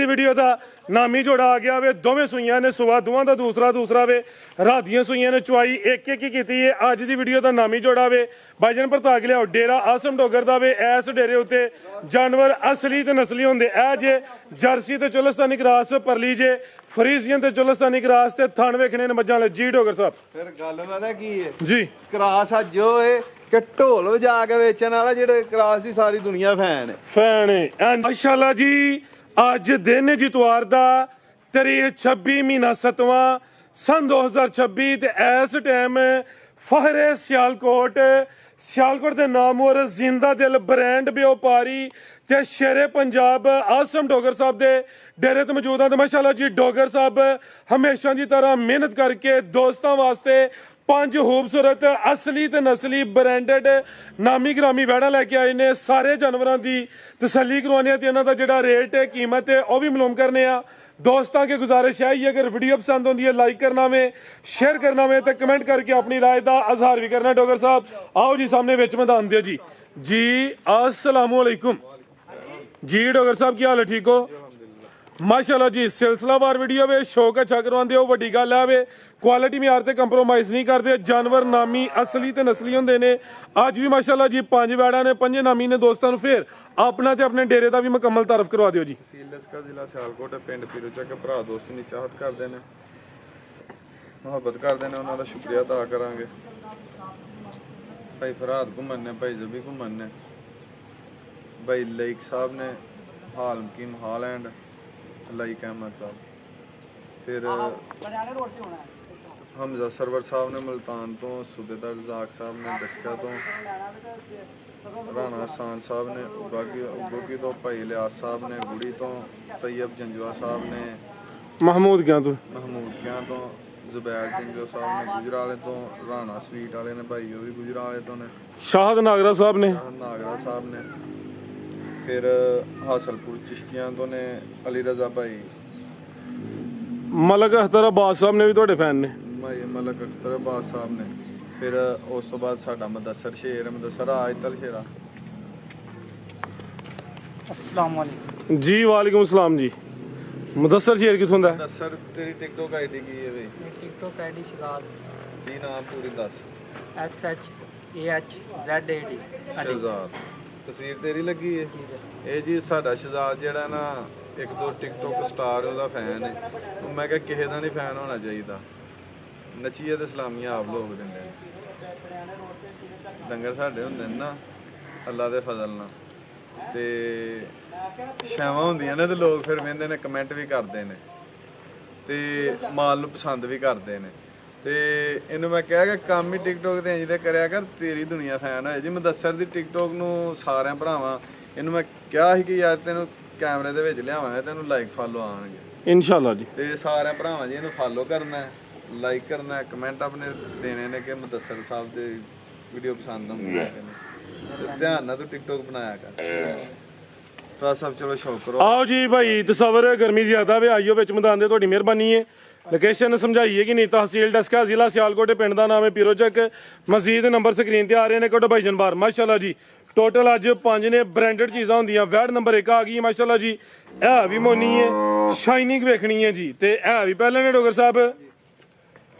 ਦੀ video ਦਾ ਨਾਮੀ ਜੋੜਾ ਆ ਗਿਆ ਵੇ। ਦੋਵੇਂ ਸੂਈਆਂ ਨੇ, ਸੁਆ ਦੋਵਾਂ ਦਾ ਦੂਸਰਾ ਵੇ। ਰਾਤ ਦੀਆਂ ਸੂਈਆਂ ਨੇ, ਚੁਆਈ ਇੱਕ ਹੀ ਕੀਤੀ ਹੈ। ਅੱਜ ਦੀ ਵੀਡੀਓ ਦਾ ਨਾਮੀ ਜੋੜਾ ਵੇ। ਭਾਈਜਾਨ ਭਰਤਾ ਕੇ ਲਿਆਓ ਡੇਰਾ ਆਸਮ ਡੋਗਰ ਦਾ ਵੇ। ਇਸ ਡੇਰੇ ਉੱਤੇ ਜਾਨਵਰ ਅਸਲੀ ਤੇ ਨਸਲੀ ਹੁੰਦੇ। ਇਹ ਜੇ ਜਰਸੀ ਤੇ ਚੁਲਸਤਾਨੀ ਕਰਾਸ, ਪਰਲੀ ਜੇ ਫਰੀਜ਼ੀਅਨ ਤੇ ਚੁਲਸਤਾਨੀ ਕਰਾਸ ਤੇ ਥਣ ਵੇਖਣੇ ਨੇ ਮੱਝਾਂ ਵਾਲੇ। ਜੀ ਡੋਗਰ ਸਾਹਿਬ ਫਿਰ ਗੱਲ ਪਤਾ ਕੀ ਹੈ ਜੀ, ਕਰਾਸ ਆ ਜੋ ਏ ਕਿ ਢੋਲ ਵਜਾ ਕੇ ਵੇਚਣ ਵਾਲਾ ਜਿਹੜੇ ਕਰਾਸ ਦੀ ਸਾਰੀ ਦੁਨੀਆ ਫੈਨ ਹੈ। ਮਾਸ਼ਾਅੱਲਾ ਜੀ, ਅੱਜ ਦਿਨ ਜਿਤਵਾਰ ਦਾ ਤਰੀਕ 26 ਮਹੀਨਾ 7ਵਾਂ ਸਨ 2026 ਤੇ ਇਸ ਟਾਈਮ ਫਹਰੇ ਸਿਆਲਕੋਟ ਦੇ ਨਾਮਵਰ ਜ਼ਿੰਦਾ ਦਿਲ ਬ੍ਰਾਂਡ ਵਪਾਰੀ ਤੇ ਸ਼ੇਰੇ ਪੰਜਾਬ ਆਸਮ ਡੋਗਰ ਸਾਹਿਬ ਦੇ ਡੇਰੇ ਤੇ ਮੌਜੂਦ ਹਾਂ। ਤੇ ਮਾਸ਼ਾਅੱਲਾ ਜੀ ਡੋਗਰ ਸਾਹਿਬ ਹਮੇਸ਼ਾ ਦੀ ਤਰ੍ਹਾਂ ਮਿਹਨਤ ਕਰਕੇ ਦੋਸਤਾਂ ਵਾਸਤੇ 5 ਖੂਬਸੂਰਤ ਅਸਲੀ ਤੇ ਨਸਲੀ ਬ੍ਰਾਂਡਡ ਨਾਮੀ ਗ੍ਰਾਮੀ ਵੈੜਾਂ ਲੈ ਕੇ ਆਏ ਨੇ। ਸਾਰੇ ਜਾਨਵਰਾਂ ਦੀ ਤਸੱਲੀ ਕਰਵਾਉਣੀ ਹੈ ਤੇ ਇਹਨਾਂ ਦਾ ਜਿਹੜਾ ਰੇਟ ਹੈ, ਕੀਮਤ ਹੈ, ਉਹ ਵੀ ਮਾਲੂਮ ਕਰਨੇ ਆ। दोस्तों की गुजारिश है अगर वीडियो पसंद होती है लाइक करना वे, शेयर करना वे तो कमेंट करके अपनी राय का इजहार भी करना। डोगर साहब आओ जी सामने विच मैदान दियो जी। जी अस्सलाम वालेकुम जी। डोगर साहब की हाल है, ठीक हो? माशाल्लाह जी, सिलसिलावार वीडियो वे, शौक अच्छा करवाते हो, वड्डी गल है वे। क्वालिटी म्यार ते कंप्रोमाइज़ नहीं करते। जानवर नामी असली ते नस्ली होंदे ने। अज भी माशाल्लाह जी 5 वैड़ा ने, 5 नामी ने। दोस्तों नूं फिर अपना ते अपने डेरे का भी मुकम्मल तारफ करवा दिओ जी। ਸੀਲਸਕਾ ਜ਼ਿਲ੍ਹਾ ਸਿਆਲਕੋਟ ਪਿੰਡ ਪੀਰੋਚੱਕ ਭਰਾ ਦੋਸਤ ਦੀ ਚਾਹਤ ਕਰਦੇ ਨੇ, ਮੁਹੱਬਤ ਕਰਦੇ ਨੇ, ਉਹਨਾਂ ਦਾ ਸ਼ੁਕਰੀਆ ਅਦਾ ਕਰਾਂਗੇ। ਭਾਈ ਫਰਾਦ ਘੁੰਮਣ ਨੇ, ਭਾਈ ਜ਼ਬੀ ਘੁੰਮਣ ਨੇ, ਭਾਈ ਲਾਈਕ ਸਾਹਿਬ ਨੇ, ਹਾਲਮਕੀਮ ਹਾਲੈਂਡ, ਲਾਈਕ ਅਹਿਮਦ ਸਾਹਿਬ, ਫਿਰ ਹਮਜ਼ਾ ਸਰਵਰ ਸਾਹਿਬ ਨੇ ਮੁਲਤਾਨ ਤੋਂ, ਸੂਬੇਦਾਰ ਰਜ਼ਾਕ ਸਾਹਿਬ ਨੇ ਦਸਕਾ ਤੋਂ, ਰਾਣਾ ਹਸਾਨ ਸਾਹਿਬ ਨੇ ਉਗੋਗੀ ਤੋਂ, ਭਾਈ ਲਿਆਸ ਸਾਹਿਬ ਨੇ ਗੁੜੀ ਤੋਂ, ਤੈयब ਜੰਜਵਾ ਸਾਹਿਬ ਨੇ महमूद क्या तो ਤੋਂ, ਜ਼ੁਬੈਰ ਜੰਜਵਾ ਸਾਹਿਬ ਨੇ ਗੁਜਰਾਲੇ ਤੋਂ, ਰਾਣਾ ਸਵੀਟ ਵਾਲੇ ਨੇ ਭਾਈ ਉਹ ਵੀ ਗੁਜਰਾਲੇ ਤੋਂ ਨੇ, शाहद नागरा साहब ने, ਨਾਗਰਾ ਸਾਹਿਬ ਨੇ, ਫਿਰ ਹਾਸਲਪੁਰ ਚਿਸ਼ਤੀਆਂ ਤੋਂ ਨੇ ਅਲੀ ਰਜ਼ਾ ਭਾਈ, मलक अख्तर अब्बास साहब ने भी थोड़े फैन ने। ਭਾਈ ਮਲਕ ਅਖਤਰ ਅब्बास ਸਾਹਿਬ ਨੇ। ਫਿਰ ਉਸ ਤੋਂ ਬਾਅਦ ਸਾਡਾ ਮੁਦੱਸਰ ਸ਼ੇਰ, ਮੁਦੱਸਰ ਆਇਤਲ ਸ਼ੇਰਾ। अस्सलाम वालेकुम जी वालेकुम अस्सलाम जी। मुदस्सर शेर किथों दा है? ਮੁਦੱਸਰ ਤੇਰੀ ਟਿਕਟੋਕ ਆਈਡੀ ਕੀ ਹੈ ਬਈ? टिकटॉक आईडी शहजाद ਕੀ ਨਾਮ ਪੂਰੀ ਦੱਸ? SHAHZAD ਸ਼ਹਜ਼ਾਦ। ਤਸਵੀਰ ਤੇਰੀ ਲੱਗੀ ਹੈ? ਇਹ ਜੀ ਸਾਡਾ ਸ਼ਹਜ਼ਾਦ ਜਿਹੜਾ ਨਾ ਇੱਕ ਦੋ ਟਿਕਟੋਕ ਸਟਾਰ ਉਹਦਾ ਫੈਨ ਹੈ। ਮੈਂ ਕਿਹਾ ਕਿਸੇ ਦਾ ਨਹੀਂ ਫੈਨ ਹੋਣਾ ਚਾਹੀਦਾ। ਨਚੀਏ ਤੇ ਸਲਾਮੀਆਂ ਆਪ ਲੋਕ ਦਿੰਦੇ ਨੇ। ਡੰਗਰ ਸਾਡੇ ਹੁੰਦੇ ਨੇ ਨਾ ਅੱਲਾ ਦੇ ਫਜ਼ਲ ਨਾਲ, ਤੇ ਸ਼ਾਵਾਂ ਹੁੰਦੀਆਂ ਨੇ ਤੇ ਲੋਕ ਫਿਰ ਵੇਂਦੇ ਨੇ, ਕਮੈਂਟ ਵੀ ਕਰਦੇ ਨੇ ਤੇ ਮਾਲ ਨੂੰ ਪਸੰਦ ਵੀ ਕਰਦੇ ਨੇ। ਤੇ ਇਹਨੂੰ ਮੈਂ ਕਿਹਾ ਕਿ ਕੰਮ ਹੀ ਟਿਕਟੋਕ ਤੇ ਇੰਜ ਦੇ ਕਰਿਆ ਕਰ, ਤੇਰੀ ਦੁਨੀਆ ਫੈਨ ਹੋਏ ਜੀ। ਮੁਦੱਸਰ ਦੀ ਟਿਕਟੋਕ ਨੂੰ ਸਾਰਿਆਂ ਭਰਾਵਾਂ ਇਹਨੂੰ ਮੈਂ ਕਿਹਾ ਸੀ ਕਿ ਯਾਰ ਤੈਨੂੰ ਕੈਮਰੇ ਦੇ ਵਿੱਚ ਲਿਆਵਾਂਗੇ, ਤੈਨੂੰ ਲਾਈਕ ਫਾਲੋ ਆਉਣਗੇ इंशाल्लाह जी। ਤੇ ਸਾਰਿਆਂ ਭਰਾਵਾਂ ਜੀ ਇਹਨੂੰ ਫਾਲੋ ਕਰਨਾ ਹੈ, ਲਾਈਕ ਕਰਨਾ ਹੈ, ਕਮੈਂਟ ਆਪਣੇ ਦੇਣੇ ਨੇ ਕਿ ਮੁਦੱਸਰ ਸਾਹਿਬ ਦੇ ਵੀਡੀਓ ਪਸੰਦ ਆਉਂਦੀ ਹੈ ਤੇ ਧਿਆਨ ਨਾਲ ਤੂੰ ਟਿਕਟੋਕ ਬਣਾਇਆ ਕਰ। ਫਰਾ ਸਾਹਿਬ ਚਲੋ ਸ਼ੌਕ ਕਰੋ। आओ जी भाई, तसवर गर्मी ज्यादा वे, आइयो विच मैदान दे, तुहाडी मेहरबानी है। लोकेशन समझाइए कि नहीं? तहसील डस्का, जिला सियालकोट, पिंड का नाम है पीरोचक। मजीद नंबर स्क्रीन ते आ रहे हैं, कटो भाई जनबार। माशाल्लाह जी टोटल अज 5 ने ब्रांडेड चीज़ां होंदियां। वैड नंबर 1 आ गई है माशाल्लाह जी। है भी मोनी है, शाइनिंग वेखनी है जी। ते है भी पहले ने डोगर साहब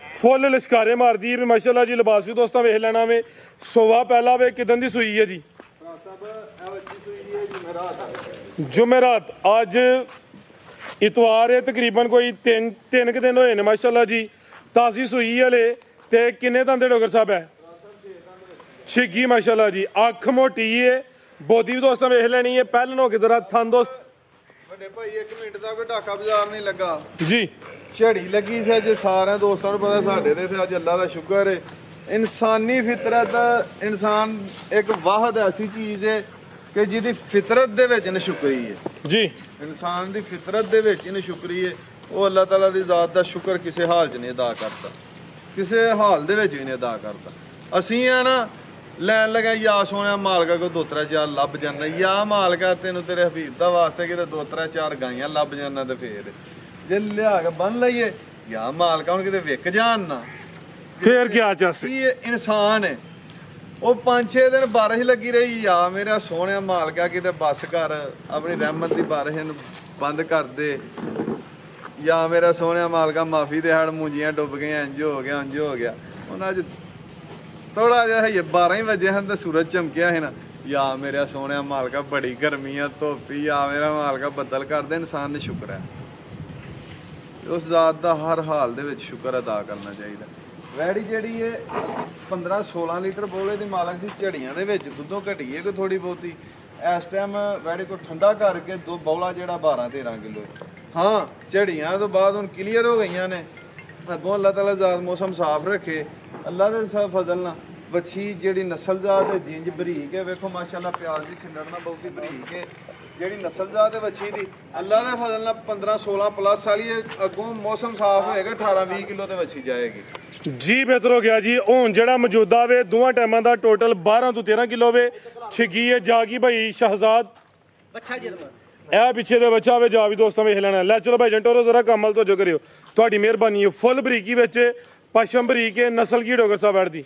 फुल लिशकारे मारदी है भी माशाल्लाह जी। लिबास भी दोस्तों वेख लेना वे। सोवा पहला वे किदन दी सूई है जी? जुमेरात। अज इतवार है, तकरीबन कोई तीन के दिन होए ने माशाल्लाह जी। ताज़ी सूई हले ते किन्ने दंदे डोगर साहब है? छिगी माशाल्लाह जी। अख मोटी है, बोधी भी दोस्तों वेख लेनी है। पहलन हो के जरा थन दोस्त ਵੱਡੇ ਭਾਈ 1 ਮਿੰਟ ਦਾ ਕੋਈ ਢਾਕਾ ਬਾਜ਼ਾਰ ਨਹੀਂ ਲੱਗਾ जी। ਝੜੀ ਲੱਗੀ ਸੀ ਅੱਜ। ਸਾਰਿਆਂ ਦੋਸਤਾਂ ਨੂੰ ਪਤਾ ਸਾਡੇ ਤੇ ਅੱਜ ਅੱਲਾ ਦਾ ਸ਼ੁਕਰ ਹੈ। ਇਨਸਾਨੀ ਫਿਤਰਤ, ਇਨਸਾਨ ਇੱਕ ਵਾਹਦ ਐਸੀ ਚੀਜ਼ ਹੈ ਕਿ ਜਿਹਦੀ ਫਿਤਰਤ ਦੇ ਵਿੱਚ ਨਸ਼ੁਕਰੀ ਹੈ जी ਇਨਸਾਨ ਦੀ ਫਿਤਰਤ ਦੇ ਵਿੱਚ ਨਸ਼ੁਕਰੀ ਹੈ। ਉਹ ਅੱਲਾਹ ਤਾਲਾ ਦੀ ਜ਼ਾਤ ਦਾ ਸ਼ੁਕਰ ਕਿਸੇ ਹਾਲ 'ਚ ਨਹੀਂ ਅਦਾ ਕਰਦਾ, ਕਿਸੇ ਹਾਲ ਦੇ ਵਿੱਚ ਵੀ ਨਹੀਂ ਅਦਾ ਕਰਦਾ। ਅਸੀਂ ਆ ਨਾ ਲੈਣ ਲਗਾ ਯਾ ਸੋਹਣਿਆ ਮਾਲਕਾ ਕੋ 2-3 4 ਲੱਭ ਜਾਣਾ, ਯਾ ਮਾਲਕਾ ਤੈਨੂੰ ਤੇਰੇ ਹਬੀਬ ਦਾ ਵਾਸਤੇ ਕਿਤੇ 2-3 4 ਗਾਈਆਂ ਲੱਭ ਜਾਣਾ ਤੇ ਫੇਰ ਜੇ ਲਿਆ ਕੇ ਬੰਨ ਲਈਏ, ਯਾ ਮਾਲਕਾ ਹੁਣ ਕਿਤੇ ਵਿਕ ਜਾਣ ਨਾ फिर क्या चाहते? ਇਹ ਇਨਸਾਨ ਹੈ। ਉਹ 5-6 ਦਿਨ ਬਾਰਿਸ਼ ਲੱਗੀ ਰਹੀ, ਯਾ ਮੇਰਾ ਸੋਹਣਿਆ ਮਾਲਕਾ ਕਿਤੇ ਬੱਸ ਕਰ, ਆਪਣੀ ਰਹਿਮਤ ਦੀ ਬਾਰਿਸ਼ ਨੂੰ ਬੰਦ ਕਰ ਦੇ ਜਾਂ ਮੇਰਾ ਸੋਹਣਿਆ ਮਾਲਕਾ ਮਾਫੀ ਦੇ ਹੜ ਮੂੰਜੀਆਂ ਡੁੱਬ ਗਈਆਂ, ਇੰਜ ਹੋ ਗਿਆ ਇੰਜ ਹੋ ਗਿਆ। ਉਹਨਾਂ 'ਚ ਥੋੜਾ ਜਿਹਾ ਹਜੇ 12 ਹੀ ਵਜੇ ਹਨ ਤੇ ਸੂਰਜ ਚਮਕਿਆ ਹੈ ਨਾ, ਯਾ ਮੇਰਾ ਸੋਹਣਿਆ ਮਾਲਕਾ ਬੜੀ ਗਰਮੀ ਆ, ਧੋਪੀ ਆ ਮੇਰਾ ਮਾਲਕਾ, ਬੱਦਲ ਕਰਦੇ ਇਨਸਾਨ ਨੇ ਸ਼ੁਕਰ ਹੈ। ਉਸ ਜ਼ਾਤ ਦਾ ਹਰ ਹਾਲ ਦੇ ਵਿੱਚ ਸ਼ੁਕਰ ਅਦਾ ਕਰਨਾ ਚਾਹੀਦਾ। ਵੈੜੀ ਜਿਹੜੀ ਹੈ 15-16 ਲੀਟਰ ਬੋਲੇ ਦੀ ਮਾਲਕ ਦੀ, ਝੜੀਆਂ ਦੇ ਵਿੱਚ ਦੁੱਧੋਂ ਘਟੀਏ ਕੋਈ ਥੋੜੀ ਬਹੁਤੀ। ਇਸ ਟਾਈਮ ਵੈੜੀ ਕੋ ਠੰਡਾ ਕਰਕੇ ਦੋ ਬੌਲਾ ਜਿਹੜਾ 12-13 ਕਿਲੋ। ਹਾਂ ਝੜੀਆਂ ਤੋਂ ਬਾਅਦ ਹੁਣ ਕਲੀਅਰ ਹੋ ਗਈਆਂ ਨੇ, ਅੱਗੋਂ ਅੱਲਾਹ ਤਾਲਾ ਜ਼ਾਤ ਮੌਸਮ ਸਾਫ਼ ਰੱਖੇ, ਅੱਲਾਹ ਦੇ ਸਭ ਫਜ਼ਲ ਨਾਲ। ਵੱਛੀ ਜਿਹੜੀ ਨਸਲ ਜ਼ਾਤ ਹੈ ਜਿੰਜ ਬਰੀਕ ਹੈ, ਵੇਖੋ ਮਾਸ਼ਾਅੱਲਾ ਪਿਆਜ਼ ਦੀ ਖਿੰਡੜ ਨਾਲ ਬਹੁਤੀ ਬਰੀਕ ਹੈ ਜਿਹੜੀ ਨਸਲ ਜ਼ਾਤ ਹੈ ਵੱਛੀ ਦੀ। ਅੱਲਾਹ ਦੇ ਫਜ਼ਲ ਨਾਲ 15-16 ਪਲੱਸ ਵਾਲੀ ਹੈ, ਅੱਗੋਂ ਮੌਸਮ ਸਾਫ਼ ਹੋਏਗਾ 18-20 ਕਿਲੋ ਤੇ ਵੱਛੀ ਜਾਏਗੀ ਜੀ। ਬਿਹਤਰ ਹੋ ਗਿਆ ਜੀ। ਹੁਣ ਜਿਹੜਾ ਮੌਜੂਦਾ ਵੇ ਦੋਵਾਂ ਟਾਈਮਾਂ ਦਾ ਟੋਟਲ 12 ਤੋਂ 13 ਕਿਲੋ ਵੇ। ਛਿੱਗੀ ਹੈ ਜਾਗੀ ਭਾਈ ਸ਼ਹਜ਼ਾਦ, ਇਹ ਪਿੱਛੇ ਦੇ ਬੱਚਾ ਵੇ ਜਾ ਵੀ ਦੋਸਤਾਂ ਵੇਖ ਲੈਣਾ। ਲੈ ਚਲੋ ਭਾਈ ਜੰਟੋਰੋ ਜ਼ਰਾ ਕਮਲ ਤੋਂ ਜੋ ਕਰਿਓ, ਤੁਹਾਡੀ ਮਿਹਰਬਾਨੀ ਹੈ। ਫੁੱਲ ਬਰੀਕੀ ਵਿੱਚ ਪਸ਼ਮ ਬਰੀਕ ਹੈ, ਨਸਲ ਕੀ ਡੋਗਰ ਸਾਹਿਬ ਐਡ ਦੀ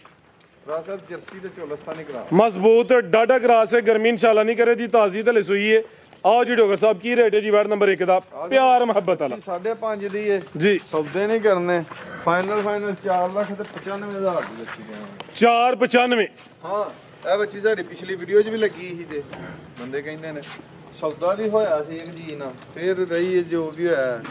ਰਾਜ ਸਾਹਿਬ ਜਰਸੀ ਤੇ ਚੋਲਸਤਾਨੀ ਕਰਾ ਮਜ਼ਬੂਤ ਡਾਡਾ ਕਰਾਸ ਹੈ, ਗਰਮੀ ਇਨਸ਼ਾਅੱਲਾ ਨਹੀਂ ਕਰੇ ਦੀ, ਤਾਜ਼ੀ ਤੇ ਲਸੂਈ ਹੈ। ਆਓ ਜੀ ਡੋਗਰ ਸਾਹਿਬ ਕੀ ਰੇਟ ਹੈ ਜੀ? ਵਾਰਡ ਨੰਬਰ 1 ਦਾ ਪਿਆਰ ਮੁਹੱਬਤ ਵਾਲਾ 5.5 ਦੀ ਹੈ ਜੀ। ਸੌਦੇ ਨਹੀਂ ਕਰਨੇ, ਫਾਈਨਲ 4,95,000 ਦੀ ਬੱਚੀ ਦੇਵਾਂਗੇ। 495 ਹਾਂ ਇਹ ਬੱਚੀ ਸਾਡੀ ਪਿਛਲੀ ਵੀਡੀਓ 'ਚ ਵੀ ਲੱਗੀ ਸੀ ਤੇ ਬੰਦੇ ਕਹਿੰਦੇ ਨੇ ਸੌਦਾ ਵੀ ਹੋਇਆ ਸੀ ਇੱਕ ਜੀ ਨਾਲ, ਫਿਰ ਰਹੀ ਜੋ ਵੀ ਹੋਇਆ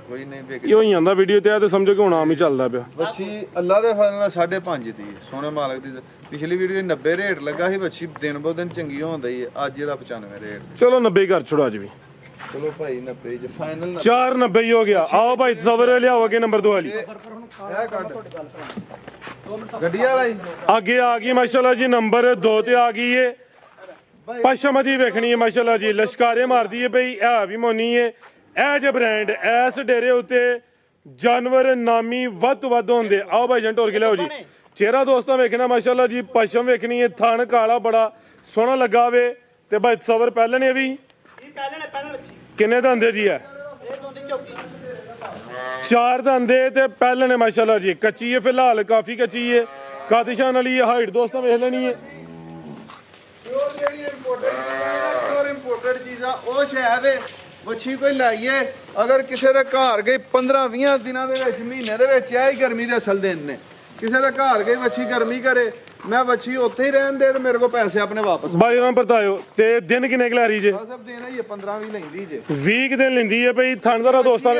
ਕੋਈ ਨਹੀਂ ਵਿਕ ਇਹੋ ਹੀ ਆਂਦਾ ਵੀਡੀਓ ਤੇ ਆ ਤੇ ਸਮਝੋ ਕਿ ਹੁਣ ਆਮ ਹੀ ਚੱਲਦਾ ਪਿਆ। ਬੱਚੀ ਅੱਲਾ ਦੇ ਫਜ਼ਲ ਨਾਲ 5.5 ਦੀ ਸੋਹਣੇ ਮਾਲਕ ਦੀ। ਪਿਛਲੀ ਵੀਡੀਓ 90 ਰੇਟ ਲੱਗਾ ਸੀ, ਬੱਚੀ ਦਿਨ ਬ ਦਿਨ ਚੰਗੀ ਹੁੰਦਾ ਹੀ ਹੈ। ਅੱਜ ਇਹਦਾ 95 ਰੇਟ। ਚਲੋ 90 ਕਰ ਛੋੜੋ ਅੱਜ ਵੀ। ਚਲੋ ਭਾਈ 90 ਚ ਫਾਈਨਲ 490 ਹੀ ਹੋ ਗਿਆ। ਆਓ ਭਾਈ ਤਸਵਰ ਲਿਆਓ ਅੱਗੇ ਨੰਬਰ 2 ਵਾਲੀ। ਇਹ ਕੱਢ ਗੱਡੀ ਵਾਲਾ ਹੀ ਅੱਗੇ ਆ ਗਈ ਮਾਸ਼ਾਅੱਲਾ ਜੀ, ਨੰਬਰ 2 ਤੇ ਆ ਗਈ ਏ। ਪਸ਼ਮ ਦੀ ਵੇਖਣੀ ਹੈ ਮਾਸ਼ਾਅੱਲਾ ਜੀ, ਲਸ਼ਕਾਰੇ ਮਾਰਦੀ ਹੈ ਬਈ। ਇਹ ਵੀ ਮੋਨੀ ਹੈ। ਇਹ ਜੇ ਬ੍ਰਾਂਡ ਇਸ ਡੇਰੇ ਉੱਤੇ ਜਾਨਵਰ ਨਾਮੀ ਵੱਧ ਤੋਂ ਵੱਧ ਹੁੰਦੇ। ਆਓ ਭਾਈ ਜੰਟ ਹੋਰ ਕੇ ਲਿਆਓ ਜੀ। ਚਿਹਰਾ ਦੋਸਤਾਂ ਵੇਖਣਾ ਮਾਸ਼ਾਅੱਲਾ ਜੀ, ਪਸ਼ਮ ਵੇਖਣੀ ਹੈ, ਥਣ ਕਾਲਾ ਬੜਾ ਸੋਹਣਾ ਲੱਗਾ ਵੇ। ਤੇ ਭਾਈ ਤਸਵਰ ਪਹਿਲਾਂ ਨੇ ਵੀ ਕਿੰਨੇ ਦੰਦੇ ਜੀ ਹੈ? 4 ਦੰਦੇ ਤੇ ਪਹਿਲਾਂ ਨੇ ਮਾਸ਼ਾਅੱਲਾ ਜੀ। ਕੱਚੀ ਹੈ ਫਿਲਹਾਲ, ਕਾਫੀ ਕੱਚੀ ਹੈ, ਕਾਦਿਸ਼ਾਨ ਵਾਲੀ ਹਾਈਟ ਦੋਸਤਾਂ ਵੇਖ ਲੈਣੀ ਹੈ। ਜਿਹੜੀ ਇੰਪੋਰਟਡ ਚੀਜ਼ਾਂ ਉਹ ਹੈ ਵੇ ਵੱਛੀ ਕੋਈ ਲਾਈਏ ਅਗਰ ਕਿਸੇ ਦੇ ਘਰ ਗਈ 15-20 ਦਿਨਾਂ ਦੇ ਵਿੱਚ ਮਹੀਨੇ ਦੇ ਵਿੱਚ ਆਈ ਗਰਮੀ ਦੇ ਅਸਲ ਦਿਨ ਨੇ, ਕਿਸੇ ਦੇ ਘਰ ਗਈ ਵੱਛੀ ਗਰਮੀ ਕਰੇ, ਮੈਂ ਵੱਛੀ ਉੱਥੇ ਹੀ ਰਹਿਣ ਦੇ ਤੇ ਮੇਰੇ ਕੋਲ ਪੈਸੇ ਆਪਣੇ ਵਾਪਸ। ਬਾਈ ਨਾਮ ਬਤਾਇਓ ਤੇ ਦਿਨ ਕਿੰਨੇ ਕੁ ਲੈ ਰਹੀ ਜੇ? ਸਭ ਦੇਣਾ ਹੀ 15-20 ਲੈਂਦੀ ਜੇ। 20 ਕੁ ਦਿਨ ਲੈਂਦੀ ਹੈ ਬਈ। ਥਣਦਾਰਾ ਦੋਸਤਾਂ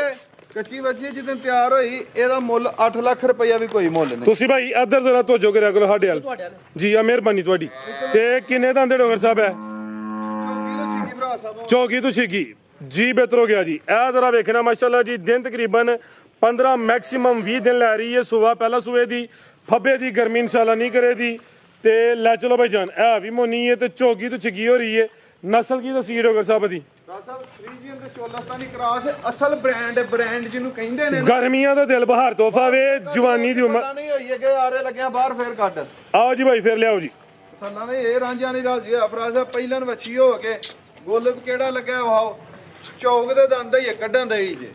ਕੱਚੀ ਵੱਛੀ ਜਿੱਦਨ ਤਿਆਰ ਹੋਈ ਇਹਦਾ ਮੁੱਲ 8 ਲੱਖ ਰੁਪਇਆ ਵੀ ਕੋਈ ਮੁੱਲ ਨਹੀਂ। ਤੁਸੀਂ ਭਾਈ ਇੱਧਰ ਜ਼ਰਾ ਤੋਜੋ ਕਰਿਆ ਕਰੋ ਸਾਡੇ ਵੱਲ ਜੀ। ਆ ਮਿਹਰਬਾਨੀ ਤੁਹਾਡੀ। ਤੇ ਕਿੰਨੇ ਦੰਦੇ ਡੋਗਰ ਸਾਹਿਬ ਹੈ? ਚੌਕੀ ਤੋਂ ਛਿੱਗੀ ਜੀ। ਬਿਹਤਰ ਹੋ ਗਿਆ ਜੀ। ਇਹ ਜ਼ਰਾ ਵੇਖਣਾ ਮਾਸ਼ਾਅੱਲਾ ਜੀ, ਦਿਨ ਤਕਰੀਬਨ 15 ਮੈਕਸਿਮਮ 20 ਦਿਨ ਲੈ ਰਹੀ ਹੈ। ਸੁਬਹ ਪਹਿਲਾ ਸੂਏ ਦੀ ਫੱਬੇ ਦੀ ਗਰਮੀ ਇਨਸ਼ਾਅੱਲਾ ਨਹੀਂ ਕਰੇ ਦੀ। ਤੇ ਲੈ ਚਲੋ ਭਾਈ ਜਾਨ, ਇਹ ਵੀ ਮੋਨੀ ਹੈ ਤੇ ਚੌਕੀ ਤੋਂ ਛਿੱਗੀ ਹੋ ਰਹੀ ਹੈ। ਨਸਲ ਕੀ ਦੱਸੀ ਡੋਗਰ ਸਾਹਿਬ ਦੀ? ਸਾਹਿਬ ਫਰੀਜ਼ੀਅਨ ਤੇ ਚੋਲਸਤਾਨੀ ਕ੍ਰਾਸ ਅਸਲ ਬ੍ਰਾਂਡ ਜਿਹਨੂੰ ਕਹਿੰਦੇ ਨੇ। ਗਰਮੀਆਂ ਦਾ ਦਿਲ ਬਹਾਰ ਤੋਹਫਾ ਵੇ, ਜਵਾਨੀ ਦੀ ਉਮਰ ਨਹੀਂ ਹੋਈ ਹੈ ਕਿ ਆਰੇ ਲੱਗਿਆ ਬਾਹਰ ਫੇਰ ਕੱਢ। ਆਓ ਜੀ ਭਾਈ ਫਿਰ ਲਿਆਓ ਜੀ। ਸੱਲਾ ਨੇ ਇਹ ਰਾਂਝਾ ਨਹੀਂ ਰਾਜੀ ਅਫਰਾਜ਼ ਪਹਿਲਾਂ ਵੱਛੀ ਹੋ ਕੇ ਗੋਲਬ ਕਿਹੜਾ ਲੱਗਿਆ ਵਾਓ ਚੌਕ ਦੇ ਦੰਦ ਹੀ ਕੱਢਣ ਦੇ ਹੀ ਜੇ।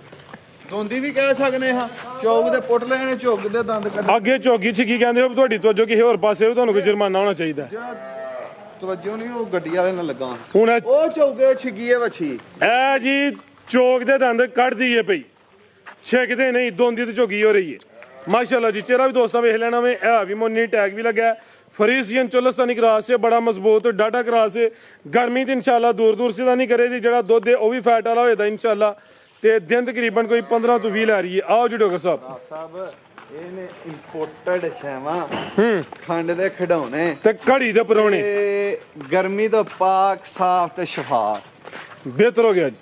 ਦੋਂਦੀ ਵੀ ਕਹਿ ਸਕਨੇ ਹਾਂ, ਚੌਕ ਦੇ ਪੁੱਟ ਲੈਣੇ, ਚੌਕ ਦੇ ਦੰਦ ਕੱਢ। ਅੱਗੇ ਚੌਕੀ ਛਿੱਗੀ ਕਹਿੰਦੇ ਹੋ, ਤੁਹਾਡੀ ਤੋਜੋ ਕਿਸੇ ਹੋਰ ਪਾਸੇ ਤੁਹਾਨੂੰ ਕੋਈ ਜੁਰਮਾਨਾ ਹੋਣਾ ਚਾਹੀਦਾ। ਤਵੱਜੋ ਨਹੀਂ ਉਹ ਗੱਡੀ ਵਾਲੇ ਨਾਲ ਲੱਗਾ ਹੁਣ ਉਹ ਚੌਕੇ ਛਿੱਗੀ ਹੈ ਵੱਛੀ। ਇਹ ਜੀ ਚੌਕ ਦੇ ਦੰਦ ਕੱਢਦੀ ਏ ਪਈ, ਛਿੱਕਦੇ ਨਹੀਂ, ਦੋਂਦੀ ਤੇ ਝੁਕੀ ਹੋ ਰਹੀ ਏ ਮਾਸ਼ਾਅੱਲਾ ਜੀ। ਚਿਹਰਾ ਵੀ ਦੋਸਤਾਂ ਵੇਖ ਲੈਣਾ ਵੇ। ਇਹ ਵੀ ਮੋਨੀ ਟੈਗ ਵੀ ਲੱਗਾ। ਫਰੀਜ਼ੀਅਨ ਚੋਲਸਤਾਨੀ ਕਰਾਸ ਹੈ, ਬੜਾ ਮਜ਼ਬੂਤ ਡਾਟਾ ਕਰਾਸ ਹੈ। ਗਰਮੀ ਤੇ ਇਨਸ਼ਾਅੱਲਾ ਦੂਰ ਸੇ ਤਾਂ ਨਹੀਂ ਕਰੇਗੀ। ਜਿਹੜਾ ਦੁੱਧ ਹੈ ਉਹ ਵੀ ਫੈਟ ਵਾਲਾ ਹੋਏਦਾ ਇਨਸ਼ਾਅੱਲਾ। ਤੇ ਦਿਨ ਤਕਰੀਬਨ ਕੋਈ 15 ਤੋਂ 20 ਲੈ ਰਹੀ ਹੈ। ਆਓ ਜੀ ਡਾਕਟਰ ਸਾਹਿਬ ਇਹਨੇ ਇੰਪੋਰਟਡ ਸ਼ੈਵਾਂ ਖੰਡ ਦੇ ਖਿਡੌਣੇ ਤੇ ਘੜੀ ਦੇ ਪਰੌਣੇ ਤੇ ਗਰਮੀ ਤੋਂ ਪਾਕ ਸਾਫ ਤੇ ਸ਼ਫਾ। ਬਿਹਤਰ ਹੋ ਗਿਆ ਜੀ।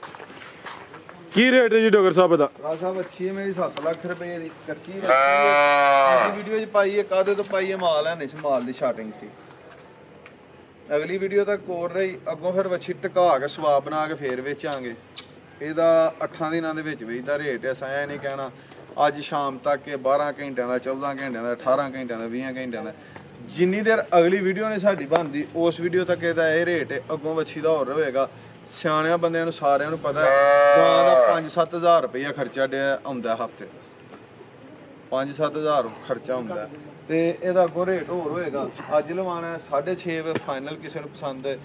ਕੀ ਰੇਟ ਹੈ ਜੀ ਡਾਕਟਰ ਸਾਹਿਬ ਦਾ? ਸਾਹਿਬ ਅੱਛੀ ਹੈ ਮੇਰੀ 7 ਲੱਖ ਰੁਪਏ ਦੀ ਕੱਚੀ ਅੱਜ ਵੀਡੀਓ 'ਚ ਪਾਈ ਹੈ। ਕਾਦੇ ਤੋਂ ਪਾਈ ਹੈ? ਮਾਲ ਹੈ ਨਹੀਂ ਸੀ, ਮਾਲ ਦੀ ਸ਼ਾਰਟਿੰਗ ਸੀ। ਅਗਲੀ ਵੀਡੀਓ ਤੱਕ ਕੋਰ ਰਹੀ, ਅੱਗੋਂ ਫਿਰ ਵੱਛੀ ਟਕਾ ਕੇ ਸਵਾਬ ਬਣਾ ਕੇ ਫੇਰ ਵੇਚਾਂਗੇ। ਇਹਦਾ 8 ਦਿਨਾਂ ਦੇ ਵਿੱਚ ਵੇਚਦਾ ਰੇਟ ਹੈ। ਸਾਇਆ ਨਹੀਂ ਕਹਿਣਾ ਅੱਜ ਸ਼ਾਮ ਤੱਕ ਇਹ 12 ਘੰਟਿਆਂ ਦਾ, 14 ਘੰਟਿਆਂ ਦਾ, 18 ਘੰਟਿਆਂ ਦਾ, 20 ਘੰਟਿਆਂ ਦਾ, ਜਿੰਨੀ ਦੇਰ ਅਗਲੀ ਵੀਡੀਓ ਨੇ ਸਾਡੀ ਬਣਦੀ ਉਸ ਵੀਡੀਓ ਤੱਕ ਇਹਦਾ ਇਹ ਰੇਟ ਹੈ। ਅੱਗੋਂ ਵੱਛੀ ਦਾ ਹੋਰ ਹੋਏਗਾ। ਸਿਆਣਿਆਂ ਬੰਦਿਆਂ ਨੂੰ ਸਾਰਿਆਂ ਨੂੰ ਪਤਾ ਹੈ ਗਾਂ ਦਾ 5-7 ਹਜ਼ਾਰ ਰੁਪਇਆ ਖਰਚਾ ਆਉਂਦਾ ਹਫਤੇ। 5-7 ਹਜ਼ਾਰ ਖਰਚਾ ਹੁੰਦਾ ਤੇ ਇਹਦਾ ਅੱਗੋਂ ਰੇਟ ਹੋਰ ਹੋਏਗਾ। ਅੱਜ ਲਵਾਣਾ 6.5 ਫਾਈਨਲ, ਕਿਸੇ ਨੂੰ ਪਸੰਦ ਹੈ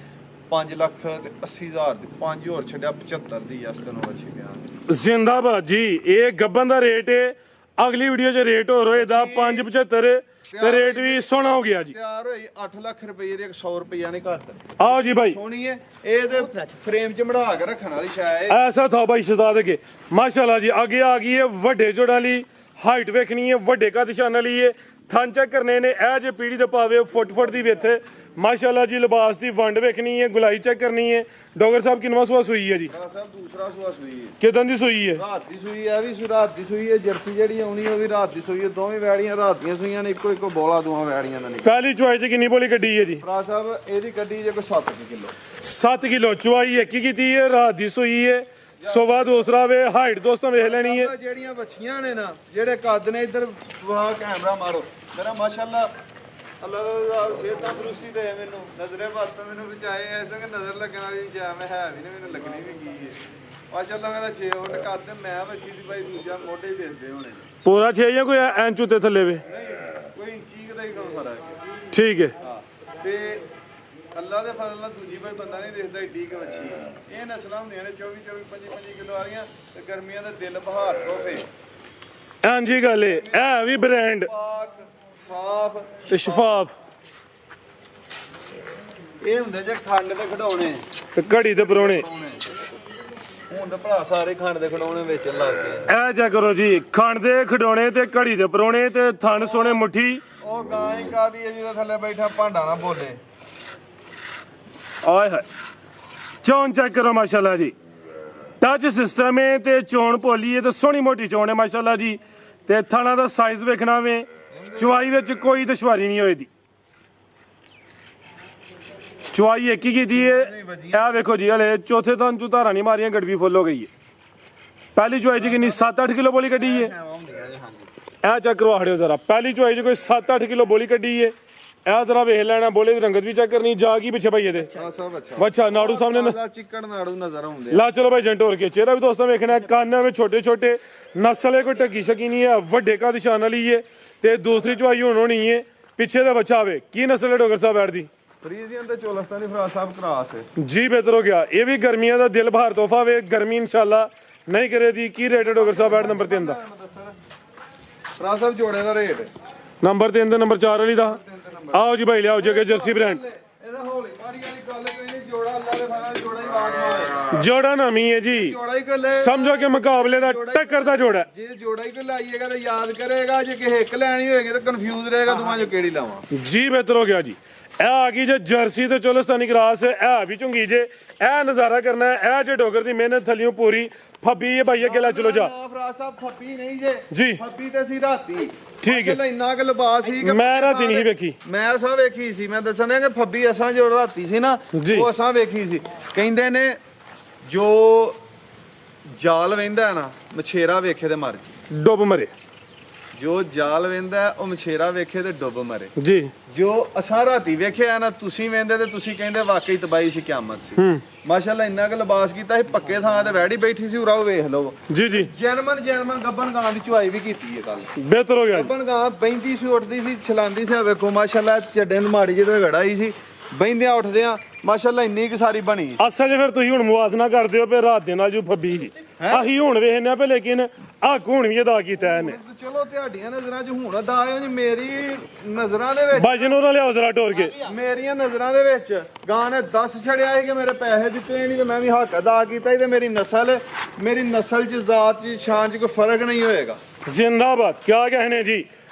5,80,000 ਦੀ 5 ਹੋਰ ਛੱਡਿਆ 75 ਦੀ ਇਸ ਤੋਂ ਵੱਛੀ ਗਿਆ ਜ਼ਿੰਦਾਬਾਦ ਜੀ। ਇਹ ਗੱਬਨ ਦਾ ਰੇਟ ਹੈ, ਅਗਲੀ ਵੀਡੀਓ 'ਚ ਰੇਟ ਹੋਰ ਹੋਏਦਾ 575 ਤੇ ਰੇਟ ਵੀ ਸੋਹਣਾ ਹੋ ਗਿਆ ਜੀ। ਤਿਆਰ ਹੋਈ 8 ਲੱਖ ਰੁਪਏ ਦੀ 100 ਰੁਪਈਆ ਨਹੀਂ ਘੱਟ। ਆਓ ਜੀ ਭਾਈ, ਸੋਹਣੀ ਹੈ ਇਹ ਤੇ ਫਰੇਮ 'ਚ ਮੜਾ ਕੇ ਰੱਖਣ ਵਾਲੀ ਸ਼ਾਇਦ ਐਸਾ ਥਾ ਭਾਈ ਸ਼ਹਜ਼ਾਦ के माशाल्लाह जी। आगे आ गई है ਵੱਡੇ ਜੋੜਾਂ ਲਈ, ਹਾਈਟ ਵੇਖਣੀ ਹੈ, ਵੱਡੇ ਕੱਦ ਸ਼ਾਨ ਵਾਲੀ ਹੈ। ਥਣ ਚੈੱਕ ਕਰਨੇ ਨੇ, ਇਹ ਜੇ ਪੀੜੀ ਦੇ ਪਾਵੇ ਫੁੱਟ ਦੀ ਵਿੱਥ ਮਾਸ਼ਾਅੱਲਾ ਜੀ। ਲਿਬਾਸ ਦੀ ਵੰਡ ਵੇਖਣੀ ਹੈ, ਗੁਲਾਈ ਚੈੱਕ ਕਰਨੀ ਹੈ। ਡੋਗਰ ਸਾਹਿਬ ਕਿੰਨਵਾਂ ਸੂਆ ਸੂਈ ਹੈ ਜੀ? ਸਾਹਿਬ ਦੂਸਰਾ ਸੂਆ ਸੂਈ ਹੈ। ਕਿਦਾਂ ਦੀ ਸੂਈ ਹੈ? ਰਾਤ ਦੀ ਸੂਈ ਹੈ, ਵੀ ਰਾਤ ਦੀ ਸੂਈ ਹੈ। ਜਰਸੀ ਜਿਹੜੀ ਆਉਣੀ ਉਹ ਵੀ ਰਾਤ ਦੀ ਸੂਈ ਹੈ। ਦੋਵੇਂ ਵੈੜੀਆਂ ਰਾਤ ਦੀਆਂ ਸੂਈਆਂ ਨੇ, ਇੱਕੋ ਬੋਲਾ ਦੋਵਾਂ ਵੈੜੀਆਂ ਦਾ। ਪਹਿਲੀ ਚੁਆਈ 'ਚ ਕਿੰਨੀ ਬੋਲੀ ਕੱਢੀ ਹੈ ਜੀ? ਭਰਾ ਸਾਹਿਬ ਇਹਦੀ ਕੱਢੀ ਜੇ ਕੋਈ 7 ਕਿਲੋ। 7 ਕਿਲੋ ਚੁਆਈ ਇੱਕ ਹੀ ਕੀਤੀ ਹੈ, ਰਾਤ ਦੀ ਸੂਈ ਹੈ। ਸੋਵਾ ਦੂਸਰਾ ਵੇ, ਹਾਈਟ ਦੋਸਤਾਂ ਵੇਖ ਲੈਣੀ ਹੈ। ਜਿਹੜੀਆਂ ਬੱਚੀਆਂ ਨੇ ਨਾ, ਜਿਹੜੇ ਕੱਦ ਨੇ, ਇੱਧਰ ਵਾਹ ਕੈਮਰਾ ਮਾਰੋ ਮੇਰਾ। ਮਾਸ਼ਾਅੱਲਾ ਅੱਲਾਹ ਦਾ ਸਿਹਤ ਤੰਦਰੁਸਤੀ ਦੇ ਮੈਨੂੰ, ਨਜ਼ਰੇ ਵੱਤ ਮੈਨੂੰ ਬਚਾਏ। ਐਸਾ ਕਿ ਨਜ਼ਰ ਲੱਗਣ ਵਾਲੀ ਚਾਹ ਮੈਂ ਹੈ ਵੀ ਨਹੀਂ, ਮੈਨੂੰ ਲੱਗਣੀ ਵੀ ਕੀ ਹੈ। ਮਾਸ਼ਾਅੱਲਾ ਮੇਰਾ 6 ਫੁੱਟ ਕੱਦ, ਮੈਂ ਬੱਚੀ ਦੀ ਭਾਈ ਦੂਜਾ ਮੋਢੇ ਹੀ ਦਿੰਦੇ ਹੋਣੇ ਪੂਰਾ 6 ਜਾਂ ਕੋਈ ਇੰਚ ਉੱਤੇ ਥੱਲੇ ਵੇ? ਨਹੀਂ, ਕੋਈ ਇੰਚੀ ਦਾ ਹੀ ਕੰਮ ਫਰਕ ਹੈ। ਠੀਕ ਹੈ। ਹਾਂ ਤੇ ਅੱਲਾ ਦੇ ਫਜ਼ਲ ਨਾਲ ਦੂਜੀ ਕੋਈ ਬੰਦਾ ਨਹੀਂ ਦੇਖਦਾ ਏਡੀ ਕੁ ਵੱਛੀ। ਇਹ ਨਸਲਾਂ ਹੁੰਦੀਆਂ ਨੇ 24 25 ਕਿਲੋ ਵਾਲੀਆਂ, ਤੇ ਗਰਮੀਆਂ ਦਾ ਦਿਲ ਬਹਾਰ ਤੋਹਫੇ। ਹਾਂਜੀ ਗੱਲ ਇਹ ਵੀ ਬ੍ਰਾਂਡ ਪਾਕ ਸਾਫ ਤੇ ਸ਼ਫਾਫ। ਇਹ ਹੁੰਦੇ ਜੇ ਖੰਡ ਦੇ ਖਿਡੌਣੇ ਤੇ ਘੜੀ ਤੇ ਪਰੋਣੇ। ਹੁਣ ਤਾਂ ਭਰਾ ਸਾਰੇ ਖੰਡ ਦੇ ਖਿਡੌਣੇ ਵੇਚਣ ਲੱਗ ਗਏ। ਇਹ ਜਾ ਕਰੋ ਜੀ, ਖੰਡ ਦੇ ਖਿਡੌਣੇ ਤੇ ਘੜੀ ਦੇ ਪਰੋਣੇ ਤੇ ਥਣ ਸੋਹਣੇ ਮੁੱਠੀ। ਉਹ ਗਾਂ ਹੀ ਕਾਦੀ ਹੈ ਜਿਹਦੇ ਥੱਲੇ ਬੈਠਾ ਭਾਂਡਾ ਨਾ ਬੋਲੇ। ਆਏ ਹਾਏ, ਚੋਣ ਚੈੱਕ ਕਰੋ ਮਾਸ਼ਾਅੱਲਾ ਜੀ। ਟੱਚ ਸਿਸਟਮ ਹੈ ਤੇ ਚੋਣ ਭੋਲੀ ਹੈ ਤੇ ਸੋਹਣੀ ਮੋਟੀ ਚੋਣ ਹੈ ਮਾਸ਼ਾਅੱਲਾ ਜੀ। ਤੇ ਥਾਣਾ ਦਾ ਸਾਈਜ਼ ਵੇਖਣਾ ਵੇ, ਚੁਆਈ ਵਿੱਚ ਕੋਈ ਦੁਸ਼ਵਾਰੀ ਨਹੀਂ ਹੋਏਦੀ। ਚੁਆਈ ਇੱਕ ਹੀ ਕੀਤੀ ਹੈ। ਇਹ ਵੇਖੋ ਜੀ, ਹਲੇ ਚੌਥੇ ਥਣ ਚ ਧਾਰਾਂ ਨਹੀਂ ਮਾਰੀਆਂ, ਗੜਵੀ ਫੁੱਲ ਹੋ ਗਈ ਹੈ। ਪਹਿਲੀ ਚੁਆਈ 'ਚ ਕਿੰਨੀ 7-8 ਕਿਲੋ ਬੋਲੀ ਕੱਢੀ ਹੈ। ਇਹ ਚੈੱਕ ਕਰਵਾ ਹੜਿਓ ਜ਼ਰਾ। ਪਹਿਲੀ ਚੁਆਈ 'ਚ ਕੋਈ 7-8 ਕਿਲੋ ਬੋਲੀ ਕੱਢੀ ਹੈ। ਇਹ ਜ਼ਰਾ ਵੇਖ ਲੈਣਾ, ਬੋਲੇ ਦੀ ਰੰਗਤ ਵੀ ਚੈੱਕ ਕਰਨੀ। ਜਾ ਕੀ ਪਿੱਛੇ ਭਾਈ ਇਹਦੇ ਅੱਛਾ ਨਾੜੂ ਸਾਹਮਣੇ ਚਿੱਕੜ ਨਾੜੂ ਨਜ਼ਰ ਆਉਂਦੇ। ਲਾ ਚਲੋ ਭਾਈ ਜੰਟ ਹੋਰ ਕੇ ਚਿਹਰਾ ਵੀ ਦੋਸਤਾਂ ਵੇਖਣਾ। ਕੰਨ ਵਿੱਚ ਛੋਟੇ ਛੋਟੇ, ਨਸਲ ਹੈ ਕੋਈ ਢੱਕੀ ਸ਼ਕੀ ਨਹੀਂ ਹੈ, ਵੱਡੇ ਕਦ ਸ਼ਾਨ ਵਾਲੀ ਹੈ। ਤੇ ਦੂਸਰੀ ਚੁਆਈ ਹੁਣ ਹੋਣੀ ਹੈ, ਪਿੱਛੇ ਦਾ ਬੱਚਾ ਆਵੇ। ਕੀ ਨਸਲ ਹੈ ਡੋਗਰ ਸਾਹਿਬ ਐਡ ਦੀ? ਫਰੀਜ਼ੀਅਨ ਤੇ ਚੋਲਸਤਾਨੀ ਭਰਾ ਸਾਹਿਬ ਕਰਾਸ ਹੈ ਜੀ। ਬਿਹਤਰ ਹੋ ਗਿਆ। ਇਹ ਵੀ ਗਰਮੀਆਂ ਦਾ ਦਿਲ ਬਹਾਰ ਤੋਹਫਾ ਵੇ। ਗਰਮੀ ਇਨਸ਼ਾਅੱਲਾ ਨਹੀਂ ਕਰੇ ਦੀ। ਕੀ ਰੇਟ ਹੈ ਡੋਗਰ ਸਾਹਿਬ ਐਡ ਨੰਬਰ 3 ਦਾ? ਭਰਾ ਸਾਹਿਬ ਜੋੜੇ ਦਾ ਰੇਟ ਨੰਬਰ 3 ਤੇ ਨੰਬਰ 4 ਵਾਲੀ ਦਾ। ਆਓ ਜੀ ਭਾਈ ਲਿਆਓ ਜਗੇ ਜਰਸੀ ਬ੍ਰਾਂਡ। ਇਹਦਾ ਹੌਲੀ ਵਾਰੀ ਵਾਲੀ ਗੱਲ ਕੋਈ ਨਹੀਂ। ਜੋੜਾ ਅੱਲਾ ਦੇ ਫਜ਼ਲ ਜੋੜਾ ਹੀ ਆਵਾਜ਼ ਮਾਰੇ। ਜੋੜਾ ਨਾਮੀ ਹੈ ਜੀ, ਜੋੜਾ ਹੀ ਕੋਲੇ ਸਮਝੋ ਕਿ ਮੁਕਾਬਲੇ ਦਾ ਟੱਕਰ ਦਾ ਜੋੜਾ। ਜੇ ਜੋੜਾ ਹੀ ਕੋ ਲਾਈਏਗਾ ਤਾਂ ਯਾਦ ਕਰੇਗਾ। ਜੇ ਕਿਸੇ ਇੱਕ ਲੈਣੀ ਹੋਏਗੀ ਤਾਂ ਕਨਫਿਊਜ਼ ਰਹੇਗਾ ਦੋਵਾਂ ਚੋਂ ਕਿਹੜੀ ਲਾਵਾਂ। ਜੀ ਬਿਹਤਰ ਹੋ ਗਿਆ ਜੀ। ਇਹ ਆ ਗਈ ਜੇ ਜਰਸੀ ਤੇ ਚੋਲਸਤਾਨੀ ਕਰਾਸ। ਇਹ ਵੀ ਚੁੰਗੀ ਜੇ, ਇਹ ਨਜ਼ਾਰਾ ਕਰਨਾ। ਇਹ ਜੇ ਡੋਗਰ ਦੀ ਮਿਹਨਤ ਥੱਲਿਓਂ ਪੂਰੀ ਫੱਬੀ ਹੈ ਭਾਈ। ਅੱਗੇ ਲੈ ਚਲੋ ਜਾ। ਫਰਾ ਸਾਹਿਬ ਫੱਬੀ ਨਹੀਂ ਜੇ ਜੀ। ਫੱਬੀ ਤੇ ਸੀ ਰਾਤੀ। ਠੀਕ ਹੈ। ਇੰਨਾ ਕੁ ਲਿਬਾਸ ਸੀ ਕਿ ਮੈਂ ਰਾਤੀ ਨਹੀਂ ਵੇਖੀ। ਮੈਂ ਅਸਾਂ ਵੇਖੀ ਸੀ। ਮੈਂ ਦੱਸਣ ਕਿ ਫੱਬੀ ਅਸਾਂ ਜੋ ਰਾਤੀ ਸੀ ਨਾ, ਉਹ ਅਸਾਂ ਵੇਖੀ ਸੀ। ਕਹਿੰਦੇ ਨੇ ਜੋ ਜਾਲ ਵਹਿੰਦਾ ਹੈ ਨਾ, ਮਛੇਰਾ ਵੇਖੇ ਤੇ ਮਰ ਜੀ। ਡੁੱਬ ਮਰੇ। ਜੋ ਜਾਲ ਵਹਿੰਦਾ ਉਹ ਮਛੇਰਾ ਵੇਖੇ ਤੇ ਡੁੱਬ ਮਰੇ ਜੀ। ਜੋ ਅਸਾਂ ਰਾਤੀ ਵੇਖਿਆ ਨਾ, ਤੁਸੀਂ ਵੇਂਦੇ ਤੇ ਤੁਸੀਂ ਕਹਿੰਦੇ ਵਾਕਈ ਤਬਾਹੀ ਸੀ, ਕਿਆਮਤ ਸੀ। ਮਾਸ਼ਾਅੱਲਾ ਇੰਨਾ ਕੁ ਲਿਬਾਸ ਕੀਤਾ ਸੀ। ਪੱਕੇ ਥਾਂ ਤੇ ਵੈੜੀ ਬੈਠੀ ਸੀ। ਉਰਾ ਵੇਖ ਲਓ ਜੀ ਜੀ। ਜੈਨਮਨ ਗੱਬਨ ਗਾਂ ਦੀ ਚੁਆਈ ਵੀ ਕੀਤੀ ਹੈ ਕੱਲ। ਬਿਹਤਰ ਹੋ ਗਿਆ। ਗੱਬਨ ਗਾਂ ਬੈਂਦੀ ਸੀ, ਉੱਠਦੀ ਸੀ, ਛਲਾਂਦੀ ਸੀ। ਵੇਖੋ ਮਾਸ਼ਾਅੱਲਾ ਚੱਡੇ ਨੂੰ ਮਾੜੀ ਜਿਹੀ ਵੜਾ ਹੀ ਸੀ। ਬੈਂਦਿਆਂ ਉੱਠਦਿਆਂ ਮਾਸ਼ਾਅੱਲਾ ਇੰਨੀ ਕੁ ਸਾਰੀ ਬਣੀ। ਅਸਲ 'ਚ ਫਿਰ ਤੁਸੀਂ ਹੁਣ ਮੁਆਜ਼ਨਾ ਕਰਦੇ ਹੋ ਪਏ ਰਾਤ ਦੇ ਨਾਲ ਜੋ ਫੱਬੀ ਸੀ। ਅਸੀਂ ਹੁਣ ਵੇਖਨੇ ਆ ਪਏ, ਲੇਕਿਨ ਆਹ ਹੁਣ ਵੀ ਅਦਾ ਕੀਤਾ ਇਹਨੇ। ਚਲੋ ਤੁਹਾਡੀਆਂ ਨਜ਼ਰਾਂ 'ਚ ਹੁਣ ਅਦਾ ਆਇਓ ਜੀ। ਮੇਰੀ ਨਜ਼ਰਾਂ ਦੇ ਵਿੱਚ ਬਾਈ ਜਨੂਰ ਲਿਆਓ ਜ਼ਰਾ ਟੋਰ ਕੇ। ਮੇਰੀਆਂ ਨਜ਼ਰਾਂ ਦੇ ਵਿੱਚ ਗਾਂ ਨੇ 10 ਛੜਿਆ ਸੀ ਕਿ ਮੇਰੇ ਪੈਸੇ ਦਿੱਤੇ ਨਹੀਂ ਤੇ ਮੈਂ ਵੀ ਹੱਕ ਅਦਾ ਕੀਤਾ। ਤੇ ਮੇਰੀ ਨਸਲ 'ਚ ਜ਼ਾਤ 'ਚ ਸ਼ਾਨ 'ਚ ਕੋਈ ਫਰਕ ਨਹੀਂ ਹੋਏਗਾ। ਜ਼ਿੰਦਾਬਾਦ। ਕਿਆ ਕਹਿਣੇ ਜੀ।